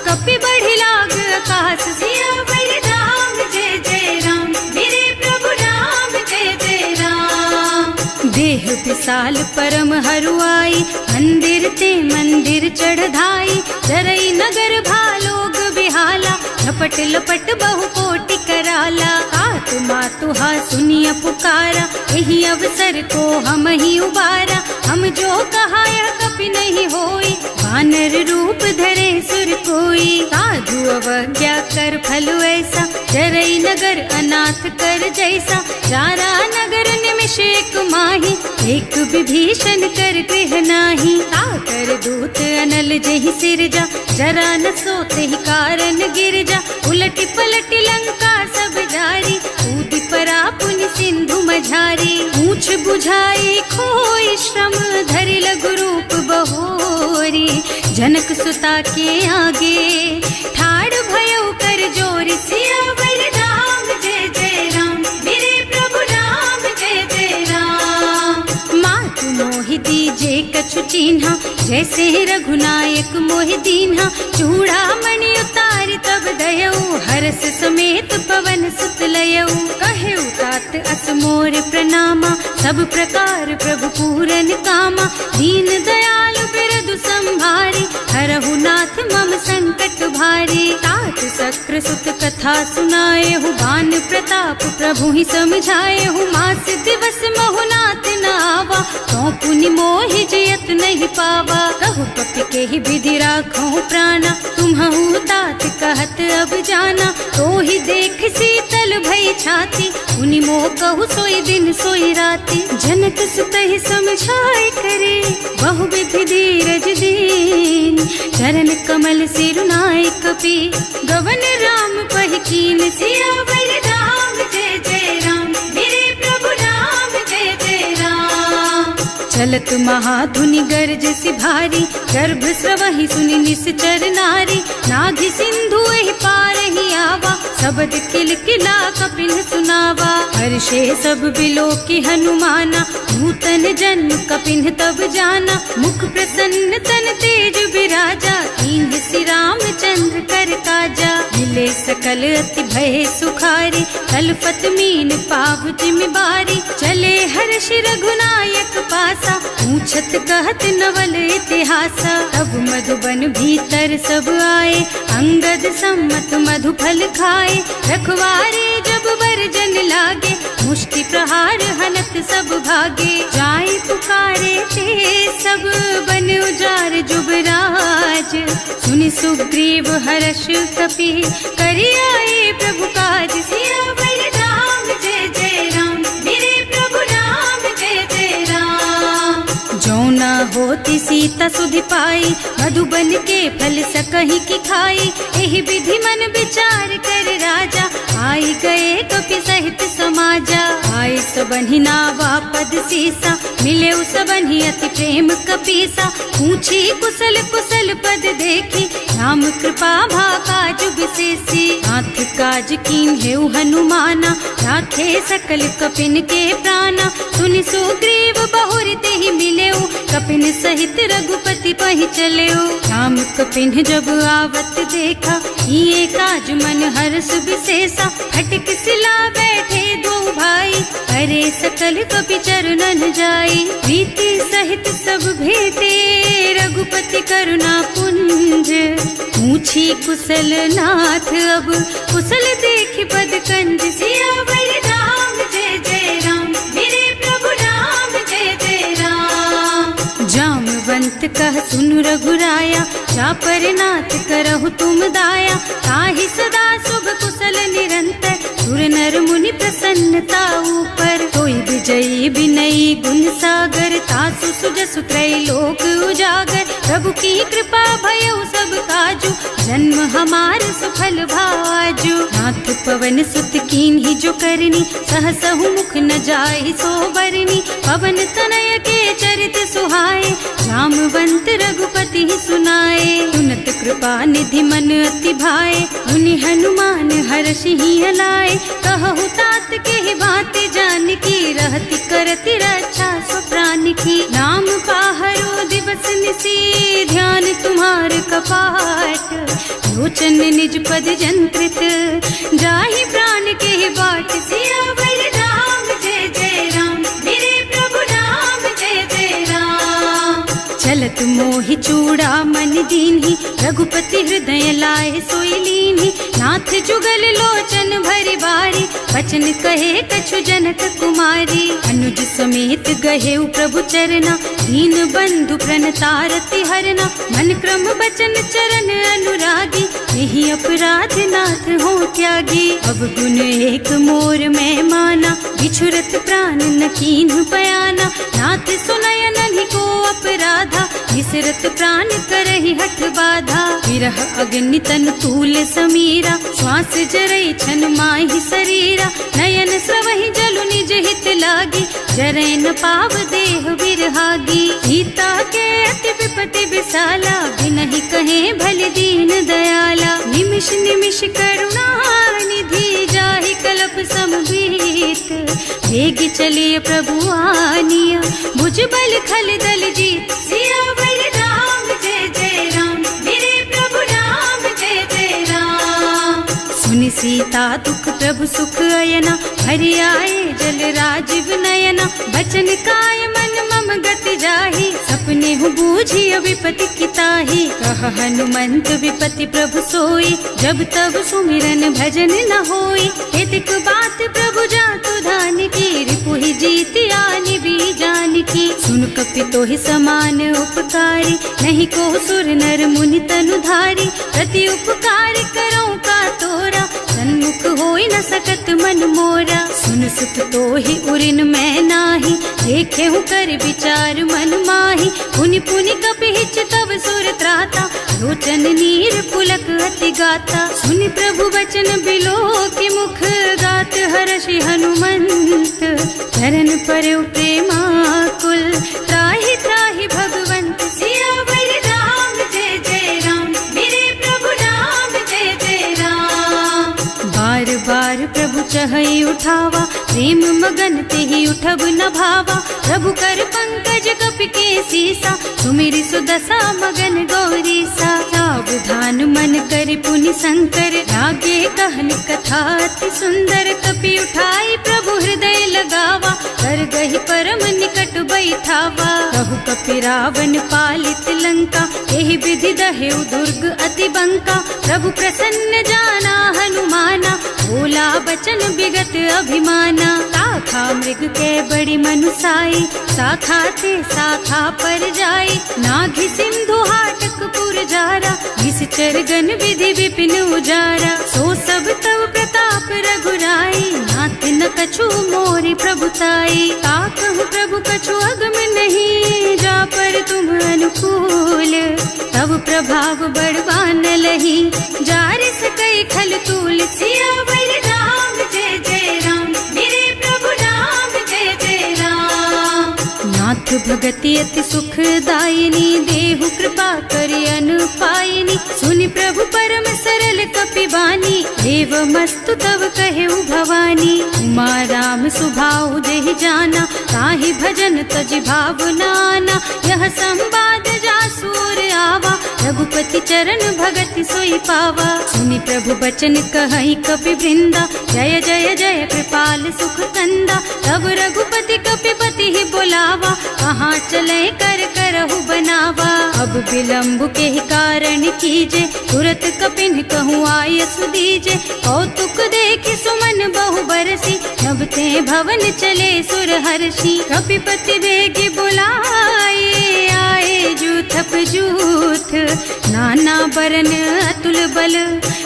कपि बढ़ि लाग आकाश। सियावर राम जय जय राम, मेरे प्रभु राम जय जय राम। देह विशाल परम हरुआई, मंदिर ते मंदिर चढ़धाई। जरई नगर भालोग बिहाला, लपट लपट बहु कोटि कराला। आत्मा तुहा सुनिय पुकारा, यही अवसर को हम ही उबारा। हम जो कहा यह कपि नहीं होई, वानर रूप धरे सुर कोई। साधु अवज्ञा कर फल ऐसा, जरई नगर अनाथ कर जैसा। जारा नगर निमिष एक माही, एक विभीषण कर गृह नाही। ताकर दूत अनल जहि सिरजा, जरा न सोते ही कारण गिरजा। उलटी पलटी लंका सब जारी, कूदि परा पुनि सिंधु मझारी। पूछ बुझाई खोई श्रम, धरि लघु रूप बहोरी। जनक सुता के आगे, ठाड़ भयउ कर जोरी। सियावर राम जय जय राम, मेरे प्रभु राम जय जय राम। मातु मोहि दीजे कछु चिन्हा, जैसे रघुनायक मोहि दीन्हा। चूड़ा मणि उतारि तब दयऊ, हरस समेत पवन सुत लयऊ। कहेउ तात अस मोर प्रणामा, सब प्रकार प्रभु पूरन कामा। दीन दयालु बिरदु संभारी, हरहु नाथ मम संकट भारी। तात सक्र सुत कथा सुनाएहु, बान प्रताप प्रभु ही समझाएहु। मास दिवस महु नाथ न आवा, तो पुनि मोहि जियत नहीं पावा। कहु कपि केहि विधि राखहु प्राणा, तुम्हु तात कहत अब जाना। तो ही देख शीतल भई छाती, उनि मोह कहु सोई दिन सोई राती। जनक सुतहि समझाए करे, बहु विधि धीरज दीन। चरण कमल सिरुनाए कपि, गवन राम पहि कीन। सियावर राम जय जय राम, मेरे प्रभु राम जय जय राम। चलत महाधुनि गर्ज सि भारी, गर्भ स्रवहि सुनि निश्चर नारी। नाघि सिंधु एहि पार ही आवा, शब्द किलकिला कपिन सुनावा। हर्षे सब बिलोकि हनुमाना, नूतन जन्म कपिन तब जाना। मुख प्रसन्न तन तेज विराजा, कीन्ह श्री रामचंद्र कर काजा। मिले सकल अति भय सुखारी, कलपत मीन पाव जिमिबारी। चले हर्ष रघुनायक पासा, पूछत कहत नवल इतिहासा। तब मधुबन भीतर सब आए, अंगद सम्मत मधु फल खाए। रखवारे जब बरजन लागे, मुष्टि प्रहार हनत सब भागे। जाय पुकारे ते सब, बन उजार जुबराज। सुनि सुग्रीव हर्ष कपि, करि आए प्रभु काज। सियावर राम जय जय राम, मेरे प्रभु राम जय जय राम। जो न होती सीता सुधि पाई, मधुबन के फल सकहि की खाई। एहि विधि मन विचार कर राजा, आई गए कपि सहित समाजा। आए सबहि नावा पद सीसा, मिले सबहि अति प्रेम कपीसा। पूछी कुशल कुशल पद देखी, राम कृपा भाका जुग विशेषी। नाथ काज कीन्हेउ हनुमाना, राखे सकल कपिन के प्राणा। सुनि सुग्रीव बहुर तेहि मिलेउ, कपिन सहित रघुपति पहि चलेउ। राम कपिन जब आवत देखा, ये काज मन हर्ष विशेषा। हटक सिला बैठे दो भाई, अरे सकल कपि चरणन जाई। प्रीति सहित सब भेटे, रघुपति करुणा पुंज। पूछी कुशल नाथ अब, कुशल देख पद कंज। सियावर राम जय जय राम, मेरे प्रभु राम जय जय राम। जामवंत कह सुनु रघुराया, चापर नाथ करहु तुम दाया। ताहि सदा शुभ कुशल निरंतर, सुर नर मुनि प्रसन्नता ऊपर। कोई विजयी विनयी गुण सागर, तासु सुजसु त्रैलोक उजागर। प्रभु की कृपा भयउ सब काजू, जन्म हमार सुफल भाजू। नाथ पवन सुत कीन्ही जो करनी, सहसहु मुख न जाहि सो बरनी। पवन तनय के चरित सुहाए, रामवंत रघुपति सुनाए। सुनत कृपा निधि मन अति भाए, मुनि हनुमान हर्षि अलाए। कहु तात के बात जानकी, रहति करति रक्षा सो प्राण की। नाम पाहरो दिवस निसी, ध्यान तुम्हार कपाट। लोचन निज पद जंत्रित, जाहि प्राण के बाट। सियावर राम जय जय राम, मेरे प्रभु राम जय जय राम। चलत मोहि चूड़ा मन दीन्ही, रघुपति हृदय लाए सोई लीन्ही। नाथ जुगल लोचन भरि बारी, बचन कहे कछु जनक कुमारी। अनुज समेत गहेउ प्रभु चरना, दीन बंधु प्रणतारति हरना। मन क्रम बचन चरण अनुरागी, यही अपराध नाथ हो त्यागी। अब गुण एक मोर मैं माना, बिछुरत प्राण न कीन्ह बयाना। नाथ सुनय नन्हि को अपराधा, विसरत प्राण करहि हठ बाधा। विरह अग्नि तन तूल समीरा, श्वास जरई छन माहि शरीरा। नयन स्रवहि जलु निज हित लागी, जरै न पाव देह बिरहागी। सीता के अति विपति विशाला, बिनहि कहे भल दीन दयाला। निमिष निमिष करुणा निधि, जाहि कल्प समबीत। वेग चलिए प्रभु आनिया, भुज बल खल दल जीत। सियावर राम जय जय राम, मेरे प्रभु राम जय जय राम। सुनि सीता दुख प्रभु सुख अयना, हरि आए जल राजीव नयना। बचन काय मन मम गति जाहि, सपने हूँ बूझी विपति किताही। कह हनुमंत विपति प्रभु सोई, जब तब सुमिरन भजन न होई। हेतिक बात प्रभु जातु धान की, रिपुहि जीति आनि भी जान की। सुन कपि तोहि समान उपकारी, नहीं को सुर नर मुनि तनु धारी। प्रति उपकार करो का तोरा, सन्मुख होई न सकत मन मोरा। सुन सुख तोहि उरिन मैं नाही, देखे हूँ कर विचार मन माही। पुनि पुनि कपिहिच तब सुर त्राता, लोचन नीर पुलक अति गाता। सुनि प्रभु वचन बिलो की मुख, गात हर्षि हनुमंत। चरण पर प्रेमाकुल, त्राहि त्राहि भगवंत। सियावर राम जय जय राम, मेरे प्रभु राम जय जय राम। बार बार प्रभु चहई उठावा, प्रेम मगन तेहि उठब न भावा। प्रभु कर पंकज कपि के सीसा, सुमिरि सुदशा मगन गौरीसा। सावधान मन कर पुनि शंकर, लागे कहन कथा अति सुंदर। कपि उठाई प्रभु हृदय लगावा, कर गहि परम निकट बैठावा। कहु कपि रावण पालित लंका, एहि विधि दहेउ दुर्ग अति बंका। प्रभु प्रसन्न जाना हनुमाना, बोला बचन विगत अभिमाना। शाखा मृग के बड़ी मनुसाई, शाखा ते शाखा पर जाई। नाघि सिंधु हाटक पुर जारा, निश्चर गण विधि विपिन उजारा। सो सब तव प्रताप रघुराई, नाथ न कछु मोरि प्रभुताई। ताकहु प्रभु कछु अगम नहीं, जा पर तुम अनुकूल, तब प्रभाव बड़वान लही, जार सकई खल तूल। सियावर राम जय जय राम, मेरे प्रभु राम जय जय राम। नाथ भगति अति सुखदायिनी, देहु कृपा करि अनुपायिनी। सुनि प्रभु परम सरल कपिबानी, एवमस्तु तव कहेउ भवानी। उमा राम सुभाउ जेहि जाना, ताहि भजन तजि भावनाना। यह संवाद जासूर आवा, रघुपति चरण भगति सोई पावा। सुनि प्रभु बचन कहई कपि वृंदा, जय जय जय कृपाल सुख कंदा। तब रघुपति कपिपति ही बोलावा, कहाँ चले कर करहु बनावा। अब विलंब के ही कारण कीजे, तुरत कपिन कहूँ आय सुदीजे। कौतुक देखि सुमन बहु बरसी, नभ ते भवन चले सुर हर्षि। कपिपति बेगी बुलाए, आए जूथप जूथ। नाना बरन अतुल बल,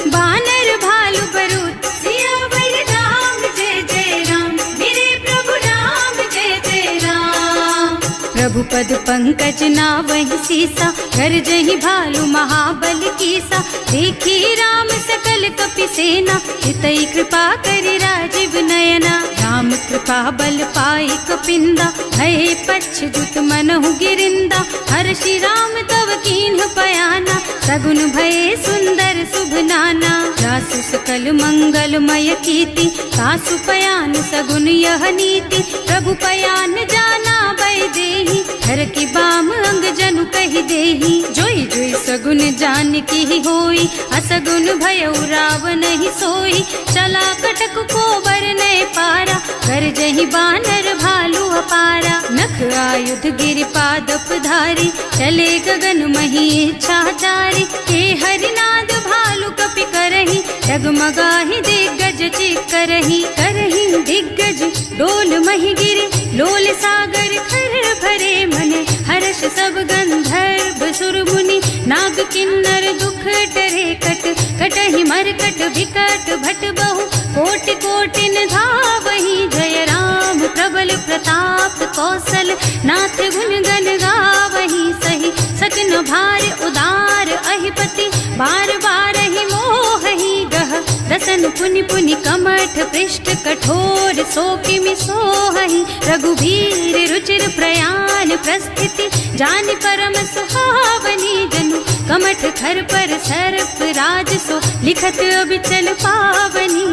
बानर भालु बरूथ। सियावर राम जय जय राम, मेरे प्रभु राम जय जय राम। प्रभु पद पंकज नावहि सीसा, कर जहि भालु महाबल कीसा। देखी राम सकल कपि सेना, हितई कृपा करि राजीव नयना। राम कृपा बल पाई कपिंदा, भये पच्छ्युत मनहु गिरिंदा। हर्षि राम तव कीन्ह पयाना, सगुन भये सुंदर शुभ नाना। जासु सकल मंगलमय कीर्ति, तासु पयान सगुन यह नीति। प्रभु पयान जाना बै देहि, हर की बाम अंग जनु कहि देहि। जोई जोई सगुन जान की होई, असगुन भयउ रावण ही सोई। चला कटक को बरनय पारा, कर जहि बानर भालु अपारा। नख आयुध गिरि पादप धारी, चले गगन मही इच्छाचारी। के हरिनाद भालु कपि करही, डगमगाहि दिग्गज चिक्करही। करही दिग्गज डोल मही गिरि, लोल सागर खर भरे मने। हर्ष सब गंधर्व सुर मुनि, नाग किन्नर दुख डरे कट। कटहि मरकट विकट भट बहु, कोटि कोटिन धावहि। जय राम प्रबल प्रताप कौशल, नाथ गुण गण गावहि। सही सकन भार उदार अहिपति, बार बार ही मोहहि गह। रसन पुनि पुनि कमठ पृष्ठ, कठोर सोकिमि सोहहि। रघुवीर रुचिर प्रयाण प्रस्थिति, जानि परम सुहावनी। जनु कमठ खर पर सर्प राज सो, लिखत अबिचल पावनी।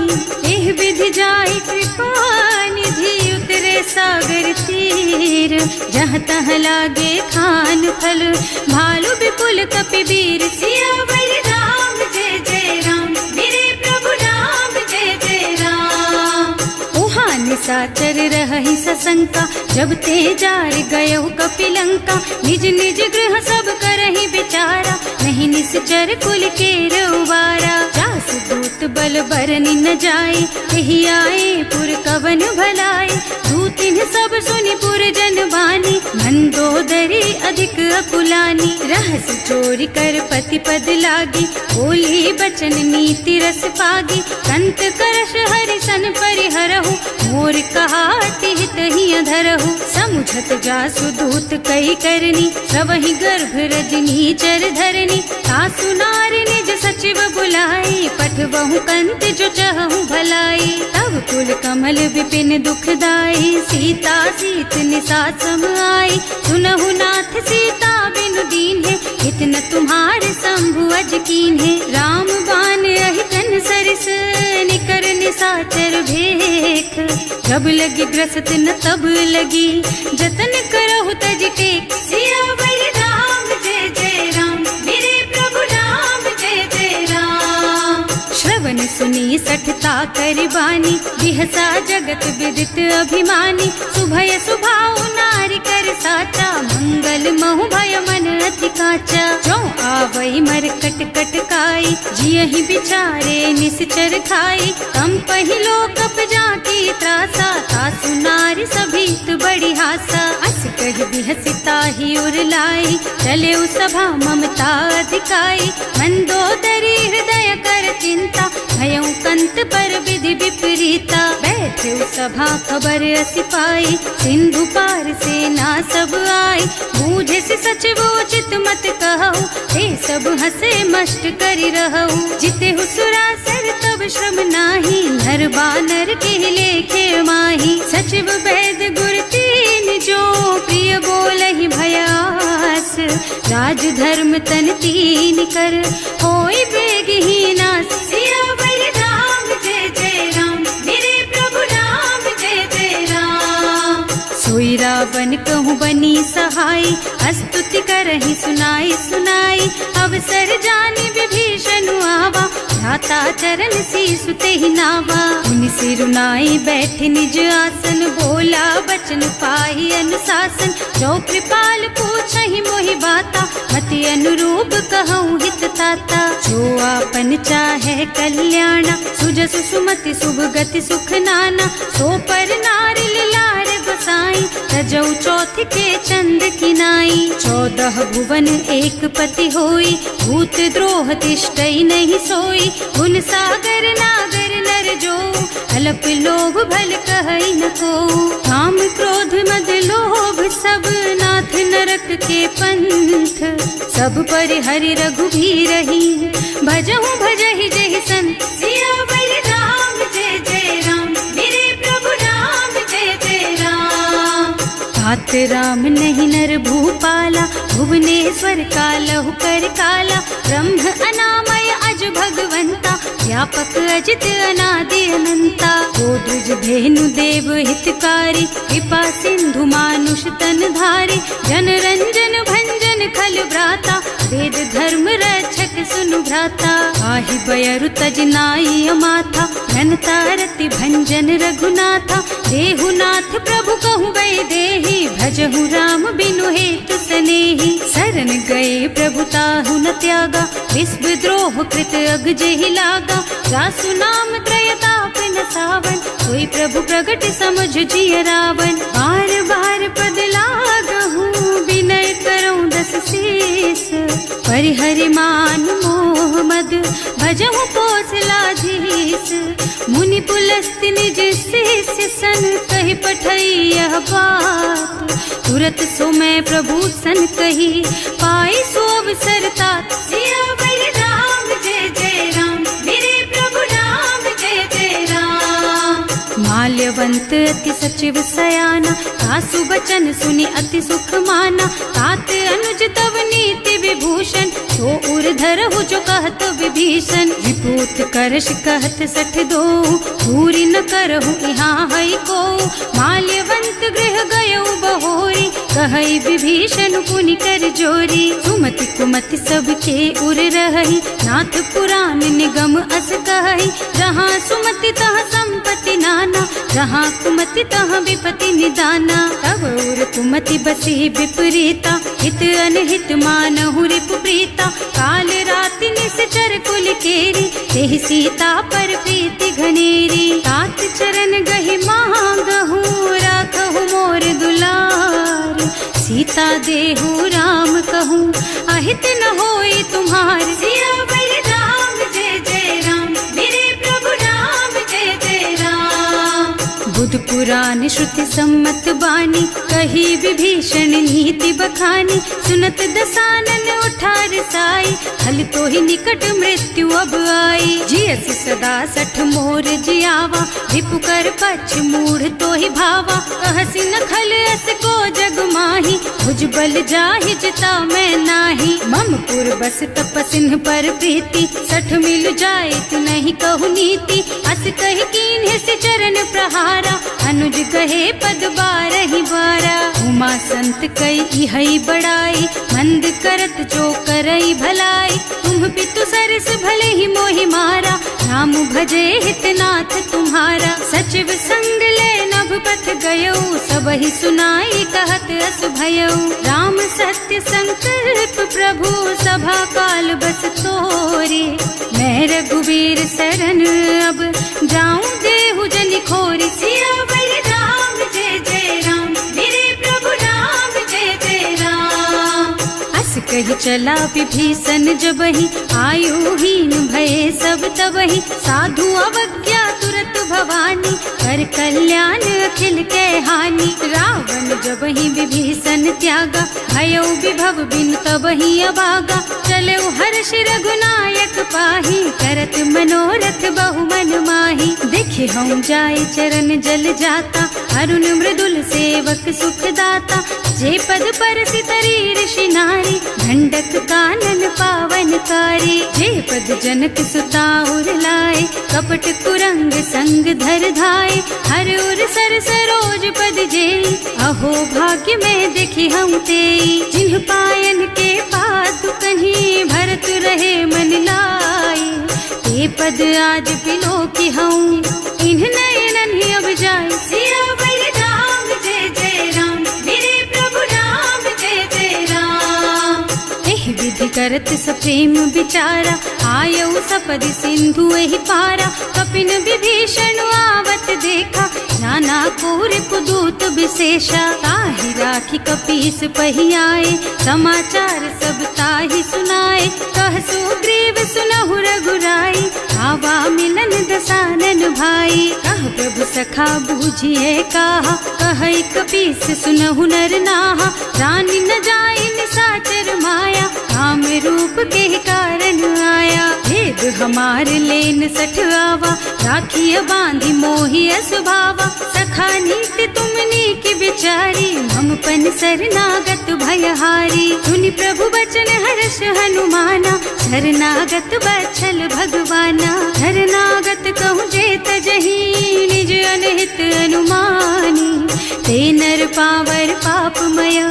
एह विधि जाहि कृपा निधि, उतरे सागर तीर। जहाँ तहाँ लागे खान फल, भालु विपुल कपि वीर। सियावर राम जय जय राम, मेरे प्रभु राम जय जय राम। उहाँ निशाचर रहहि सशंका, जब ते जार गयहु कपिलंका। निज निज गृह सब करहि विचारा, नहीं निश्चर कुल के रउबारा। जासु दूत बल बरनि न जाए, कहि आए पुर कवन भलाए। दूतिन सब सुनि पुर जन बानी, मंदोदरी अधिक अकुलानी। रहस चोरी कर पति पद लागी, बोली बचन नीति रस पागी। संत करश हरि सन परिहरहु, मोर कहाति हित ही अधरहु। समुझत जासु दूत कई करनी, सबहि गर्भ रजनी चर धरनी। सासु नारी निज सचिव बुलाई, पठवहु कंत जो चहु भलाई। तब कुल कमल विपिन दुखदाई, सीता सीत निसा सम आई। सुनहु नाथ सीता बिनु दीन्हे, इतन तुम्हारे शंभु अज कीन्हे। राम बान अहितन सरिस, निकर निसाचर भेख। जब लगी ग्रसत न तब लगी, जतन करहु तज टेक। सियावर राम जय जय राम, मेरे प्रभु राम जय जय राम। श्रवण सुनी सठता करबानी, बिहसा जगत विदित अभिमानी। सुभय सुभाउ नारी कर साचा, मंगल महु भय मन अति काचा। जो आवई मरकट कटकाई, जियहि बिचारे निश्चर खाई। तम पहिलो कप जाकी त्रासा, तासु नारी सभीत बड़ी हासा। अस कहि बिहसिता ही उरलाई, चले सभा ममता अधिकाई। मंदोदरी हृदय कर चिंता, भयउ कंत पर विधि विधि विपरीता। बैठे सभा खबर असी पाई, सिंधु पार सेना सब आई। बूझे से सचिव उचित मत कहऊ, हे सब हंसे मष्ट करी रहऊ। जिते हुसुरासर तब श्रम नाही, नर बानर के लेखे माही। सचिव वैद गुर तीन जो, प्रिय बोलहि भयास। राज धर्म तन तीन कर, होई बेगहीना। सियावर राम जय जय राम, मेरे प्रभु राम जय जय राम। सोई रावण कहूँ बनी सहाय, स्तुति करहि सुनाई सुनाई। अवसर जानी विभीषण आवा, भ्राता चरण शीसु तेहि नावा। मुनि सिरुनाई बैठे निज आसन, बोला बचन पाहि अनुशासन। जो कृपाल पूछहि मोहि बाता, मति अनुरूप कहूँ हित ताता। जो आपन चाहे कल्याणा, सुजसु सुमति शुभ गति सुख नाना। सो पर नारि लार गोसाई, तजौ चौथ के चंद किनाई। 14 भुवन एक पति होई, भूत द्रोह तिष्ठई नहीं सोई। गुण सागर नागर नर जो, अल्प लोभ भल कहई न को। काम क्रोध मद लोभ सब, नाथ नरक के पंथ। सब पर हरि रघुबीरहि, भजहु भजहि जहि संत। सियावर राम जय जय राम, मेरे प्रभु राम जय जय राम। तात राम नहीं नर भूपाला, भुवनेश्वर कालहु कर काला। ब्रह्म अनामय अज भगवंता, व्यापक अजित अनादि अनंता। गोद्रुज धेनु देव हितकारी, कृपा सिंधु मानुष तन धारी। जन रंजन भंजन खल भ्राता, वेद धर्म रक्षक सुनु भ्राता। आहि बयरु तज नाई अमाथा, घनता रति भंजन रघुनाथा। देहुनाथ प्रभु कहूँ वैदेही, भजहु राम बिनु हेतु सनेही। शरण गए प्रभु ताहु न त्यागा, विश्व द्रोह कृत अग जेहि लागा। जासु नाम त्रयताप न सावन, कोई प्रभु प्रगट समझ जिय रावण। बार बार पद लागहु, विनय करऊँ दस शीस। परिहरि मान मोह मद, भजहु कौशलाधीश। मुनि पुलस्त्य निज शिष्य सन, कहि पठई यह बात। तुरत सो मैं प्रभु सन कही, पाई सो अवसर तात। सियावर राम जय जय राम, मेरे प्रभु राम जय जय राम। माल्यवंत अति सचिव सयाना, तासु बचन सुनि अति सुख माना। तात अनुज तव नीति विभूषण, सो उर धरहु जो कहत विभीषण। विभूत करश कहत 62, पूरी न करहु यहाँ हई को। माल्यवंत गृह गयौ बहोरी, कहई विभीषण पुनि कर जोरी। सुमति कुमति सबके उर रहई, नाथ पुराण निगम अस कहई। जहाँ सुमति तहाँ संपत्ति नाना, जहाँ कुमति तहाँ विपत्ति निदाना। तब उर कुमति बसी विपरीता, हित अनहित मानहु रिपु प्रीता। काल राति निश्चर कुल केरी, तेहि सीता पर प्रीति घनेरी। तात चरण गहि मांगहु, राखहु मोर दुलार। सीता देहु राम कहूँ, अहित न होई तुम्हार। सियावर राम जय जय राम, मेरे प्रभु राम जय जय राम। बुध पुराण श्रुति सम्मत बानी, कही विभीषण नीति बखानी। सुनत दसानन उठार साई, हल तो ही निकट मृत्यु अब आई। जियसि सदा 60 मोर जियावा, रिपु कर पक्ष मूढ़ तो ही भावा। कहसि न खल अस को जग माही, भुज बल जाहि जिता मैं नाही। मम पुर बस तपसिन्ह पर प्रीति, 60 मिल जाए तु नहीं कहु नीति। अस कहि कीन्ह से चरण प्रहारा, अनुज कहे पद 12 बारा। उमा संत कई हई बड़ाई, मंद करत जो करई भलाई। तुम पितु सरस भले ही मोहि मारा, नाम भजे हितनाथ तुम्हारा। सचिव संग ले नभ पथ गयो, सबहि सुनाई कहत अस भयो। राम सत्य संकल्प प्रभु, सभा काल बस तोरे। मैं रघुवीर शरण अब, जाऊं देहु जनि खोरी। सियावर राम जय जय राम, मेरे प्रभु राम जय जय राम। अस कही चला विभीषण जबहि, आयुहीन भये सब तबहि। साधु अवज्ञा तुरत करत भवानी, कर कल्याण अखिल के हानि। रावण जब ही विभीषण त्यागा, भयो विभव बिन तब ही अभागा। चले हर्ष रघुनायक पाही, करत मनोरथ बहु मन माही। देखे हम जाय चरण जल जाता, अरुण मृदुल सेवक सुख दाता। जे पद परसि तरी ऋषि नारी, ढंडक कानन पावनकारी। जे पद जनक सुता उर लाए, कपट कुरंग संग धर धाये। हर उर सर सरोज पद जेई, अहो भाग्य में देखी हम तेई। जिन्ह पायन के पातु कहीं, भरत रहे मन लाई। ते पद आज बिलो की हूँ, इन्ह नयनन ही अब जाए। सियावर राम जय जय राम, मेरे प्रभु राम जय जय राम। एहि विधि करत सप्रेम विचारा, आयऊ सपदि सिंधु एहि पारा। कपिन विभीषण आवत देखा, नाना कोर कुदूत विशेषा। ताहि राखी कपीस पहि आए, समाचार सब ताहि सुनाए। कह सुग्रीव सुनहु रघुराई, आवा मिलन दसानन भाई। कह प्रभु सखा बूझिए काहा, कहै कपीस सुनहु नर नाहा। रानी न जाय निशाचर माया, काम रूप के कारण आया। भेद हमार लेन सठ आवा, राखिय बांधी मोहि स्वभावा। सखा नीति तुमनी की बिचारी, हम पन शरणागत भयहारी। सुनि प्रभु बचन हर्ष हनुमाना, शरणागत बछल भगवाना। शरणागत कहूँ जेत जही, निज अनहित अनुमानी। ते नर पावर पापमय,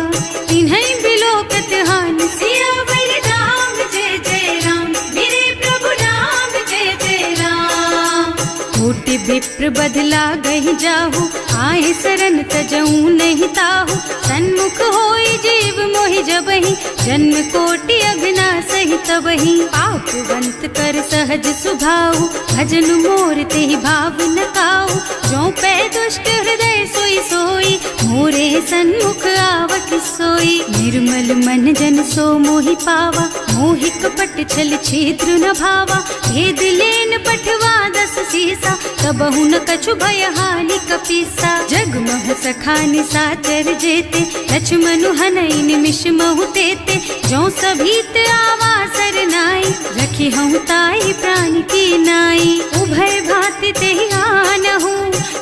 तिन्है बिलोकत हानि। सियावर राम जय जय राम, मेरे प्रभु राम जय जय राम। कोटि विप्र बदला गहि जाहु, आए शरण तजऊ नहीं ताहु। सन्मुख होई जीव मोहि जबहि, जन्म कोटि अघनासहि तबहि। पापवंत कर सहज सुभाऊ, भजन मोर तेहि भाव न काऊ। जो पै दुष्ट हृदय सोई सोई, मोरे सन्मुख आवत सोई। निर्मल मन जन सो मोहि पावा, मोहि कपट छल छिद्र न भावा। भेद लेन पठवा दस सीसा, कबहु न कछु भय हानि कपीसा। जगमोह सखा निशाचर जेते, लक्ष्मण हनई निमिष महु तेते। जो सभीत आवा सरनाई, रखी हूँ ताई प्राण की नाई। उभय भांति तेहि आनहु,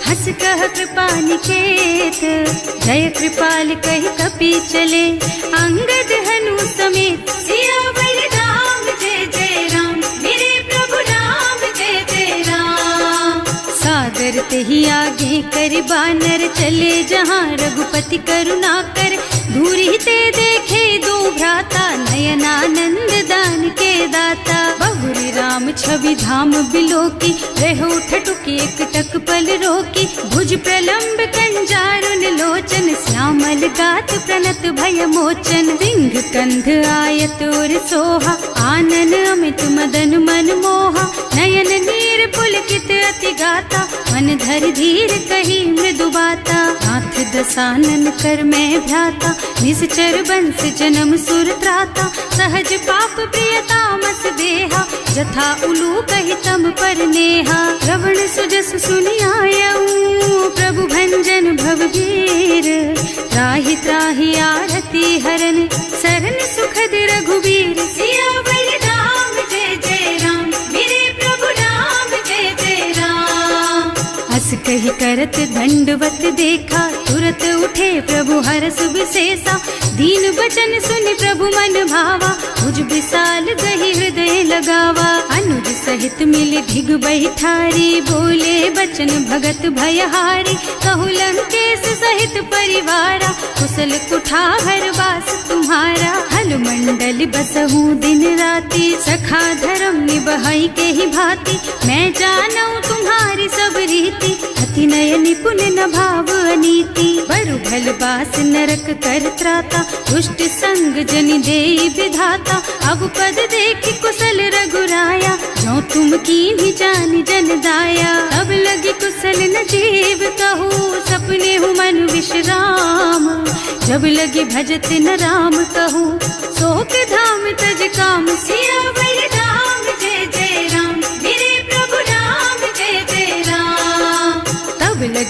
हस कह कृपा निकेत। जय कृपाल कहि कपि चले, अंगद हनु समेत। सियावर राम जय जय राम, मेरे प्रभु राम जय जय राम। सादर तेहि आगे कर बानर, चले जहाँ रघुपति करुणा कर। दूरी ते देखे दो भ्राता, नयनानंद दान के दाता। बहुरी राम छवि धाम बिलोकी, रहो ठटुकी एक टक पल रोकी। भुज प्रलंब कंजारुन लोचन, श्यामल गात प्रणत भय मोचन। सिंह कंध आयत और सोहा, आनन अमित मदन मन मोहा। नयन नीर पुलकित अति गाता, मन धर धीर कही मृदु बाता। नाथ दसानन कर मैं भ्राता, निश्चर बंस जन्म सुर त्राता। सहज पाप प्रियता मस देहा, जथा उलू कहि तम पर नेहा। श्रवण सुजस सुनि आयऊ, प्रभु भंजन भवभीर। त्राहि त्राहि आरती हरन, सरन सुखद रघुबीर। सियावर राम जय जय राम, मेरे प्रभु राम जय जय राम। हस कहि करत दंडवत देखा, तुरत उठे प्रभु हरस विशेषा। दीन बचन सुनि प्रभु मन भावा, भुज विशाल गहि हृदय लगावा। अनुज सहित मिल धिग बैठारी, बोले बचन भगत भयहारी। कहु लंकेश सहित परिवारा, कुशल कुठार वास तुम्हारा। हल मंडल बसहु दिन राति, सखा धर्म निबहई के ही भांति। मैं जानऊ तुम्हारी सब रीति, अति नय निपुण न भाव अनीति। बरु भल बास नरक कर त्राता, दुष्ट संग जनि देई विधाता। अब पद देखि कुशल रघुराया, जो तुम कीन्ही जानि जन दाया। अब लगी कुशल न जीव कहू, सपने हूँ मन विश्राम। जब लगी भजत न राम कहू, शोक धाम तज काम। सियावर राम जय जय राम, मेरे प्रभु राम जय जय राम।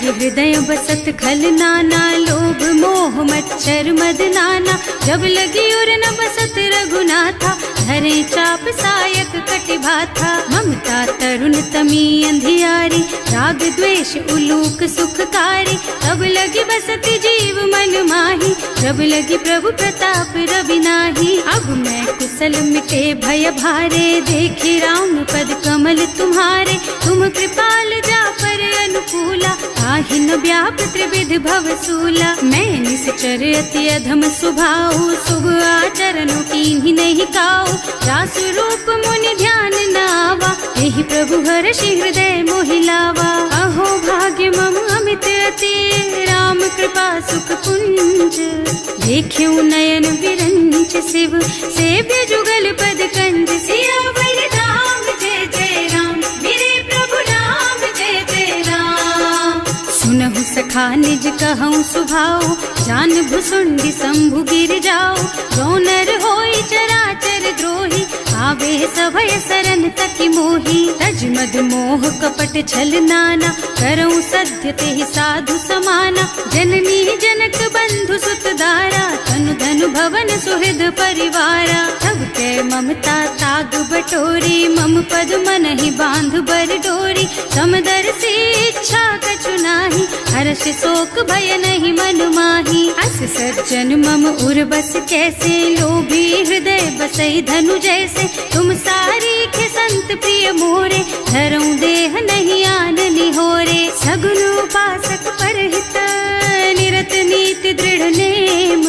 लगी हृदय बसत खल नाना, लोभ मोह मच्छर मद नाना। जब लगी उर न बसत रघुनाथा, धरे चाप सायक कटिभाथा। ममता तरुण तमी अंधियारी, राग द्वेष उलूक सुखकारी। तब लगी बसत जीव मन माही, जब लगी प्रभु प्रताप रवि नाही। अब मैं कुशल मिटे भय भारे, देखे राम पद कमल तुम्हारे। तुम कृपाल जा पर अनुकूला, ताहि न व्याप त्रिविध भव सूला। मैं निश्चर अति अधम सुभाऊ, शुभ आचरणों कीन्ही नहीं काऊ। रास रूप मुनि ध्यान न आवा, यही प्रभु हर्षि हृदय मोहि लावा। अहो भाग्य मम अमित अति, राम कृपा सुख पुंज। देख्यु नयन विरंच शिव, सेव्य जुगल पद कंज। सियावर राम जय जय राम, मेरे प्रभु राम जय जय राम। सुनहु सखा निज कहूँ सुभाऊ, जान भुसुंडी शंभु गिर जाओ। जो नर होई चराचर द्रोही, आवे सभय सरन तकी मोही। तज मद मोह कपट छल नाना, करऊँ सत्य तेहि साधु समाना। जननी जनक बंधु सुत दारा, तनु धनु भवन सुहृद परिवारा। तब कै ममता ताग बटोरी, मम पद मन ही बांध बर डोरी। समदर्शी इच्छा कछु नाही, हर्ष शोक भय नहीं मन माही। अस सज्जन मम उर बस कैसे, लोभी हृदय बसई धनु जैसे। तुम सारी के संत प्रिय मोरे, धरऊं देह नहीं आन निहोरे। सगुन उपासक परहित, निरत नीति दृढ़ नेम।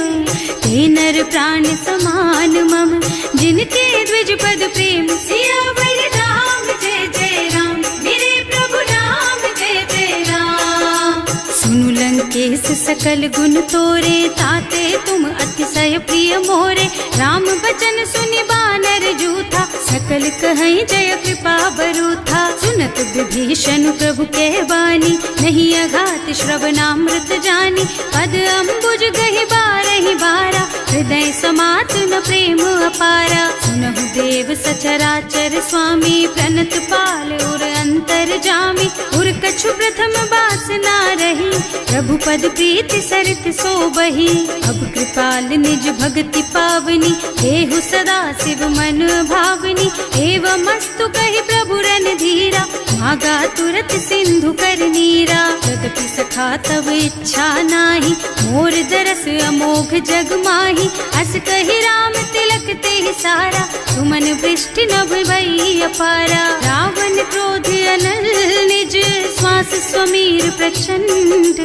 ते नर प्राण समान मम, जिनके द्विज पद प्रेम। सियावर राम जय जय राम, मेरे प्रभु राम जय जय राम। सुनु लंकेश सकल गुण तोरे, ताते तुम अतिशय प्रिय मोरे। राम बचन सुनि बानर जूथा, सकल कहई जय कृपा बरूथा। सुनत विभीषण प्रभु के बानी, नहीं अघात श्रवणामृत जानी। पद अम्बुज गहि बारहि बारा, हृदय समात न प्रेम अपारा। सुनहु देव सचराचर स्वामी, प्रणत पाल उर अंतर जामी। उर कछु प्रथम बासना रही, प्रभु पद प्रीति सरित सोबही। अब कृपाल निज भक्ति पावनी, देहु सदा शिव मन भावनी। एवं मस्तु कहि प्रभु रन धीरा, मागा तुरत सिंधु कर नीरा। यद्यपि सखा तब इच्छा नाही, मोर दरस अमोघ जग माही। अस कहि राम तिलक तेहि सारा, सुमन वृष्टि नभ भई अपारा। रावण क्रोध अनल निज, श्वास स्वमीर प्रचंड।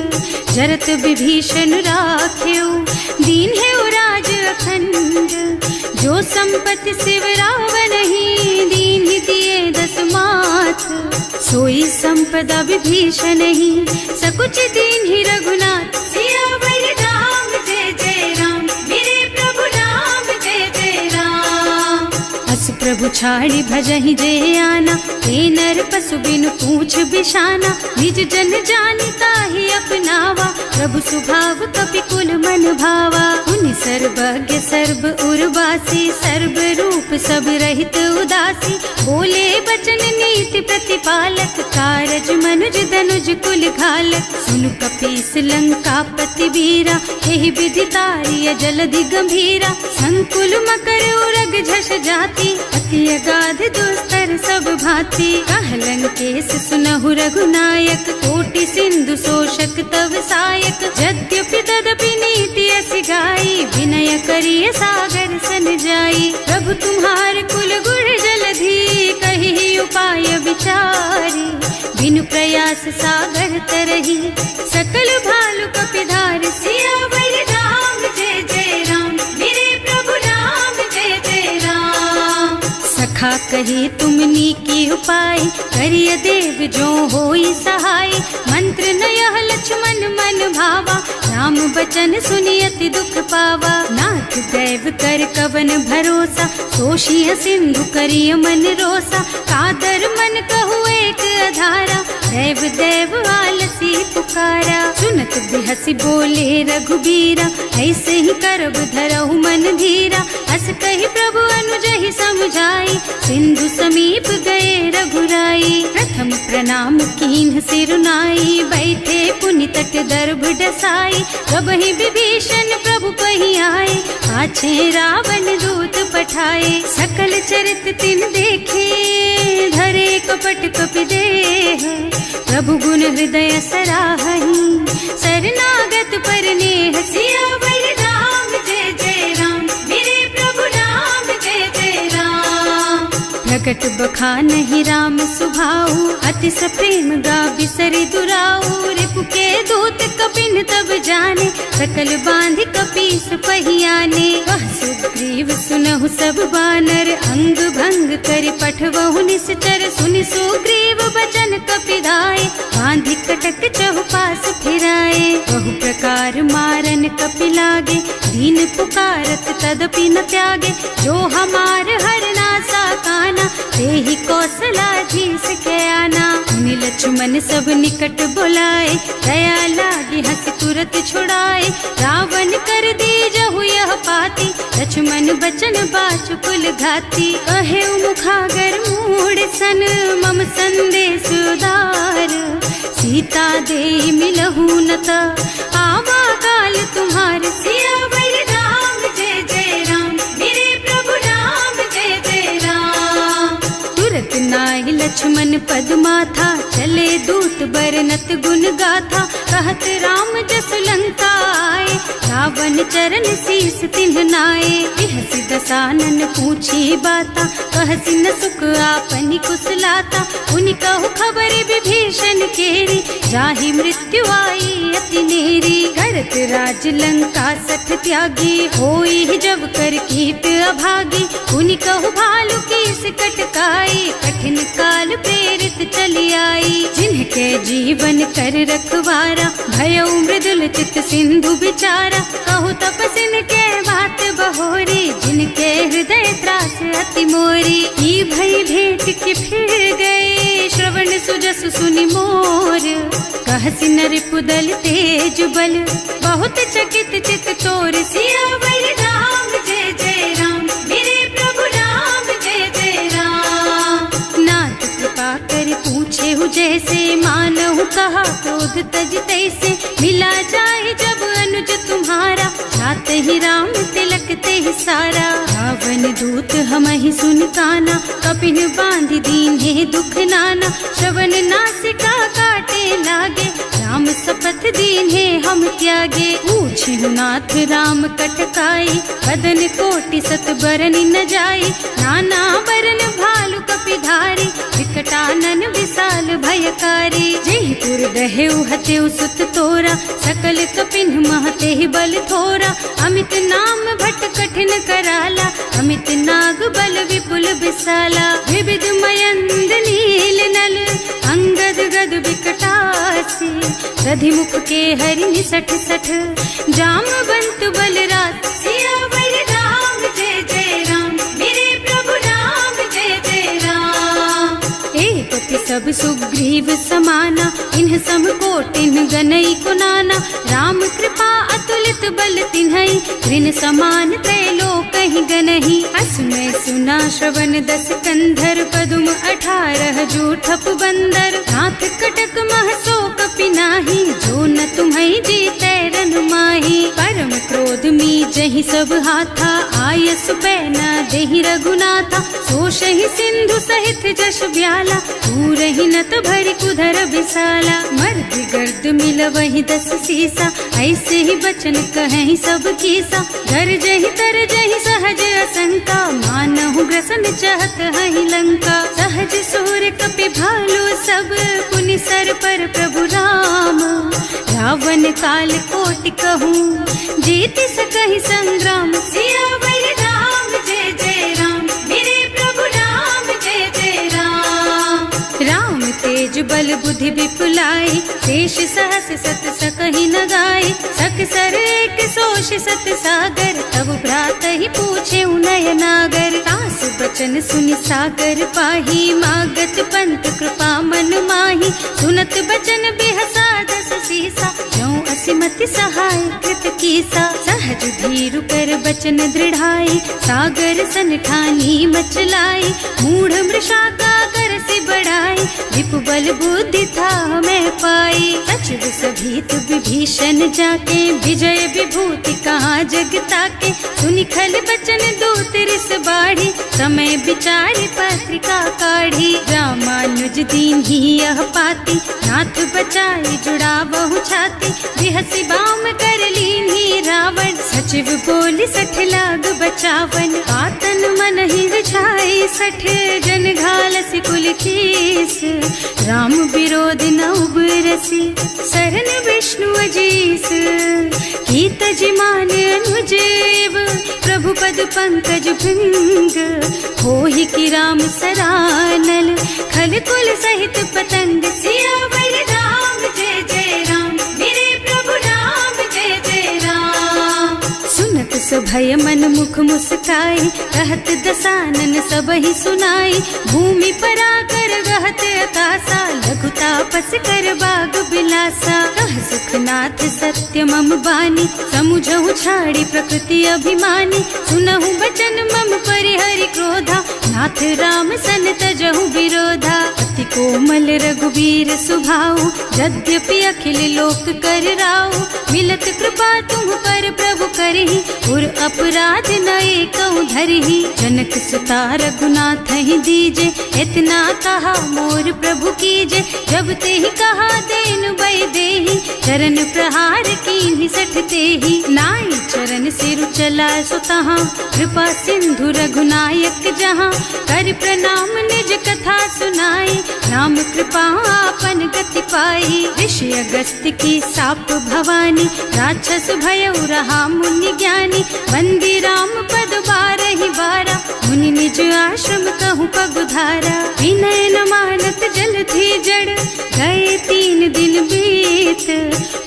जरत विभीषण राख्यो, दीन है राज अखंड। जो संपत्ति शिव रावण ही, दीन दिए दस मात। सोई संपदा विभीषण ही, सकुच दीन ही रघुनाथ। सियावर राम जय जय राम, मेरे प्रभु राम जय जय राम। अस प्रभु छाड़ी भजहि जे आना, ते नर पशु बिनु पूछ बिशाना। निज जन जानि ताहि अपनावा, प्रभु सुभाव कपि कुल मन भावा। उनि सर्वज्ञ सर्व उर्वासी, सर्व रूप सब रहित उदासी। बोले बचन नीति प्रतिपालक, कारज मनुज धनुज कुल घालक। सुनु कपीस लंकापति वीरा, एहि विधि तारिय जलधि गंभीरा। संकुल मकर उरग झष जाति, अति अगाध दुस्तर सब भांति। कह लंकेश सुनहु रघुनायक, कोटि सिंधु शोषक तव सायक। यद्यपि तदपि नीति अस गाई, विनय करिय सागर सन जाई। प्रभु तुम्हार कुल गुण जलधि, कहि उपाय विचारी। बिनु प्रयास सागर तरही, सकल भालु कपिधार। सियावर राम जय जय राम, मेरे प्रभु राम जय जय राम। सखा कही तुमनी की उपाय, करिय देव जो होई सहाय। मंत्र नयह लक्ष्मण मन भावा, राम बचन सुनि अति दुख पावा। नाथ दैव कर कवन भरोसा, सोषिय सिंधु करिय मन रोसा। कादर मन कहु एक अधारा, दैव दैव आलसी पुकारा। सुनत बिहसी बोले रघुबीरा, ऐसे ही करब धरहु मन धीरा। अस कही प्रभु अनुजहि समझाई, सिंधु समीप गए रघुराई। प्रथम प्रणाम कीन्ह सिरुनाई, बैठे पुनि तट दर्भ डसाई। जब ही विभीषण प्रभु पही आए, पाछे रावण दूत पठाए। सकल चरित तिन देखे, धरे कपट कपि देह। प्रभु गुण हृदय सराहहि, शरणागत पर नेह। सियावर राम जय जय राम, मेरे प्रभु राम जय जय राम। प्रगट बखानहि राम सुभाऊ, अति सप्रेम गा बिसरि दुराऊ। रिपु के दूत कपिन तब जाने, सकल बांध कपीस पहियाने। वह सुग्रीव सुनहु सब बानर, अंग भंग करि पठवहु निश्चर। सुनि सुग्रीव बचन कपिदाए, बांधि कटक चहुपास फिराए। बहु प्रकार मारन कपि लागे, दीन पुकारत तदपि न त्यागे। जो हमार हरनासा काना, तेहि कौशलाधीश के आना। मुनि लक्ष्मण सब निकट बुलाए, दया लागी हंस तुरत छुड़ाए। रावण कर दीजहु यह पाती, लक्ष्मण बचन बाचुकुल घाती। कहे मुखागर मूढ़ सन, मम संदेश उदार। सीता दे मिलहु न त, आवा काल तुम्हार। सियावर राम जय जय राम, मेरे प्रभु राम जय जय राम। तुरत नाहि लक्ष्मण पद माथा, चले दूत बरनत गुण गाथा। कहत राम जस लंका आए, रावण चरण शीस तिन्ह नाए। बिहसि दसानन पूछी बाता, कहसि न सुख आपनि कुशलाता। उनि कहु खबर विभीषण केरी, जाहि मृत्यु आई अति नेरी। करत राज लंका सठ त्यागी, होई जब कर कीट अभागी। उनि कहु भालु कीस कटकाई, कठिन काल प्रेरित चली आई। जिनके जीवन कर रखवारा, भयउ मृदुल चित सिंधु बिचारा। कहु तपसिन के बात बहोरी, जिनके हृदय त्रास अति मोरी। ई भई भेंट कि फिर गए, श्रवण सुजस सुनि मोर। कहसि नरिपुदल तेज बल, बहुत चकित चित तोर। सियावर राम जय जय राम, मेरे प्रभु राम जय जय राम। नाथ कृपा कर पूछे हु जैसे, मानहु कहा क्रोध तज तैसे। मिला जाए जब अनुज तुम्हारा, जात ही राम तिलक ते ही सारा। रावण दूत हमहि सुन काना, कपिन बांधि दीन्हे दुख नाना। श्रवण नासिका काटे लागे, राम शपथ दीन्हे हम त्यागे। पूछिहु नाथ राम कटकाई, बदन कोटि सत बरनि न जाई। नाना बरन भालु कपिधारी, विकटानन विशाल भयकारी। जेहि पुर दहेउ हतेउ सुत तोरा, सकल कपिन महते ही बल थोरा। अमित नाम भट कठिन कराला, अमित नाग बल विपुल विशाला। विविध मयंद नील नल, अंगद गद विकटासी। दधि मुख के हरि निसठ सठ, जामवंत बलराज। सियावर राम जय जय राम, मेरे प्रभु राम जय जय राम। एक सब सुग्रीव समाना, इन्ह सम कोटिन गनई कुनाना। राम कृपा अतुलित बल तिन्हई, ऋण समान त्रैलोकहि गनहि। असमय सुना श्रवण दस कंधर, पदुम 18 जूठप बंदर। नाथ कटक मह सो कपि नाही, जो न तुम्हई जीतै रन माही। परम क्रोध मी जहि सब हाथा, आयस बैना देहि रघुनाथा। सोषहि सिंधु सहित जश ब्याला, पूरहि नत भरि कुधर विशाला। मर्द गर्द मिलवहि 10 सीसा, ऐसे ही बचन कहें सब कीसा। गरजहि तरजहि सहज असंका, मानहु ग्रसन चहत हहि लंका। सहज सूर कपि भालु सब, पुनि सर पर प्रभु राम। रावण काल कोटि कहूँ, जीति सकहि संग्राम। सियावर राम जय जय राम, मेरे प्रभु राम जय जय राम। राम तेज बल बुद्धि विपुलाई, शेष सहस सत सकहि न गाय। सक सर एक सोष सत सागर, तब भ्रात ही पूछे उनय नागर। तास बचन सुनि सागर पाही, मागत पंत कृपा मन माही। सुनत बचन बिहसा 10 सीसा, ज्यों असिमति सहाय कृत कीसा। सहज धीरु कर बचन दृढ़ाई, सागर सन ठानी मचलाई। मूढ़ मृषा का कर सि बढ़ाई, विपुबल बुद्धि था मैं पाई। सचिव सभीत विभीषण जाके, विजय विभूति कहाँ जगता के। सुनि खल बचन दूत रिस बाढ़ी, समय विचारी पत्रिका काढ़ी। रामानुज दीन ही यह पाती, नाथ बचाई जुड़ा बहु छाती। बिहसी बाम कर लीन्ही रावण, सचिव बोली 60 लाग बचावन। आतन मन ही विछाई 60, जन घालस कुल कीस। राम विरोध न उबरसी, शरण विष्णु अजीस। कीत जिमान अनुजेव, प्रभु पद पंकज भृंग। होहि की राम सरानल, खल कुल सहित पतंग। सियावर राम जय जय राम, मेरे प्रभु राम जय जय राम। सुनत सभय मन मुख मुस्काई, कहत दसानन सबहि सुनाई। भूमि पराकर गहत आकाशा, लघु तापस कर बाग बिलासा। कह सुखनाथ सत्य मम बानी, समुझहु छाड़ी प्रकृति अभिमानी। सुनहु बचन मम परिहरि क्रोधा, नाथ राम सन तजहु विरोधा। अति कोमल रघुवीर सुभाऊ, यद्यपि अखिल लोक कर राऊ। मिलत कृपा तुम पर प्रभु करहि, उर अपराध न एकहु धरहि। जनक सुता रघुनाथ ही दीजे, इतना कहा मोर प्रभु कीजे। जब ते ही कहा देन बय देहि, चरण प्रहार कीन्हि 60 तेहि। नाई चरण सिरु चला सुतहाँ, कृपा सिंधु रघुनायक जहाँ। कर प्रणाम निज कथा सुनाई, राम कृपा आपन गति पाई। ऋषि अगस्त्य की साप भवानी, राक्षस भयउ रहा मुनि ज्ञानी। बंदी राम पद बारहि बारा, मुनि निज आश्रम कहूँ पगुधारा। विनय न मानत जल थी जड़, गए 3 दिन बीत।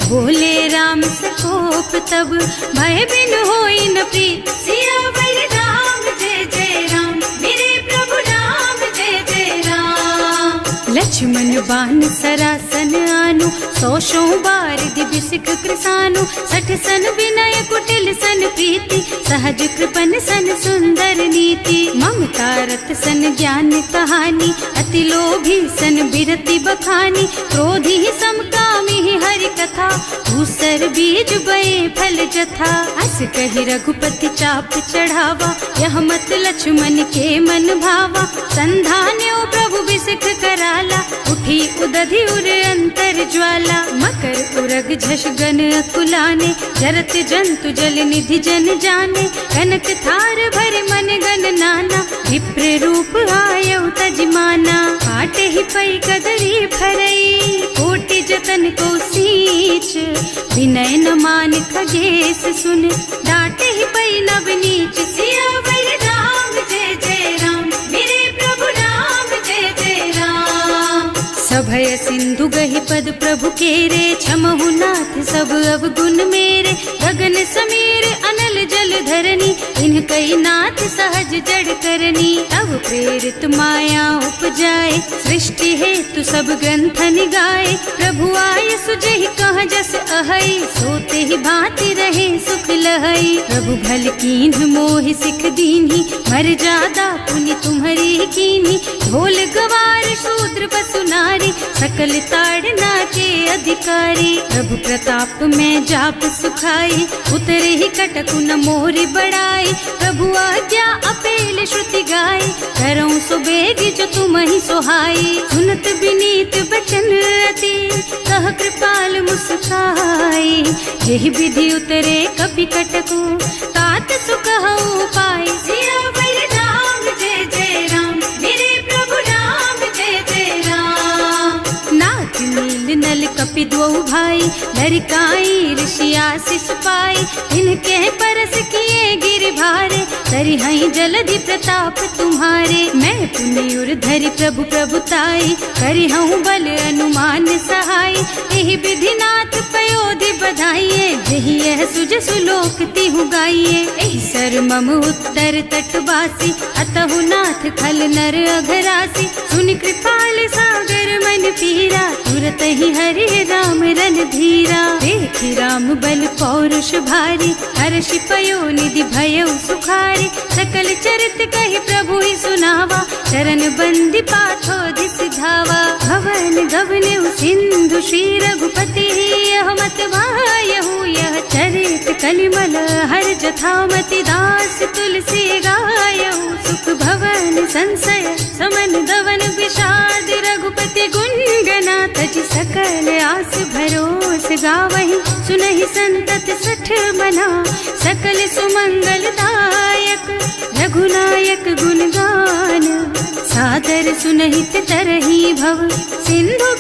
बोले राम सकोप तब, भय बिन होई न प्रीत। सियावर राम जय जय राम, मेरे प्रभु राम जय जय राम। लक्ष्मण बान सरासन आनु, 100 बार दिव्य सिख कृसानु। 60 सन विनय कुटिल सन प्रीति, सहज कृपन सन सुंदर नीति। ममता रत सन ज्ञान कहानी, अति लोभी सन बिरति बखानी। क्रोधी ही समकामी ही हरि कथा, दूसर बीज बये फल जथा। अस कहि रघुपति चाप चढ़ावा, यह मत लक्ष्मण के मन भावा। संधान्यो प्रभु बिसिख कराला, उठी उदधि उर अंतर ज्वाला। मकर उरग झष गन अकुलाने, जरत जंतु जल निधि जन जाने। कनक थार भर मन गन नाना, विप्र रूप आयउ तजमाना। काटे ही पै कदरी फरई, कोटि जतन को सींच। विनय न मान खगेश सुन, डांटे ही पै नव नीच। सियावर राम जय जय राम, मेरे प्रभु राम जय जय राम। सभय सिंधु गहि पद प्रभु केरे, क्षमहु नाथ सब अवगुण मेरे। गगन समीर अनल जल धरनी, इन्ह कई नाथ सहज जड़ करनी। तब प्रेरित माया उपजाए, सृष्टि हेतु सब ग्रंथन गाए। प्रभु आय सुजहि कह जस अहै, सोते ही भांति रहे सुख लहै। प्रभु भल कीन्ह मोहि सिख दीन्ही, मर जादा पुनि तुम्हरी कीन्ही। ढोल गवार शूद्र पशु नारी, सकल ताड़ना के अधिकारी। प्रभु प्रताप में जाप सुखाई, उतरे ही कटकु न मोरी बड़ाई। प्रभु आज्ञा अपेल श्रुति गाय, करऊं सुबेग जो तुम ही सोहाई। सुनत विनीत बचन अति, कह कृपाल मुस्काई। यही विधि उतरे कपि कटकु, तात सुकहु पाई। सियावर राम जय जय राम, मेरे प्रभु राम जय जय राम। नाथ नील नल कपि द्वौ भाई, लरिकाई ऋषि आशीष पाई। इनके परस किए गिर भारे, तरि हई जलधि प्रताप तुम्हारे। मैं पुनि उर धरि प्रभु प्रभुताई, करि हूँ बल अनुमान सहाय। यही विधि नाथ पयोधि बधाइए, यही यह सुज सुलोक तिहु गाइए। एहि सर मम उत्तर तटवासी, अतहु नाथ खल नर अघरासी। सुनि कृपाल सागर मन पीरा, तुरत तही हरे राम रणधीरा। देखि राम बल पौरुष भारी, हर्षि पयो निधि भयउ सुखारी। सकल चरित कहि प्रभु ही सुनावा, चरण बंदी पाथो दिस धावा। भवन गवनेउ सिंधु श्री रघुपति, यह मत वायहु यह चरित कलिमल हर जथामति। दास तुलसी गायहु, सुख भवन संशय समन दवन विषाद। रघुपति गुण गना तज सकल आस भरोस गावहि। सुनहि संतत सठ मना, सकल सुमंगल दायक। रघुनायक गुण गान, सादर सुनहित तरही भव। सिंधु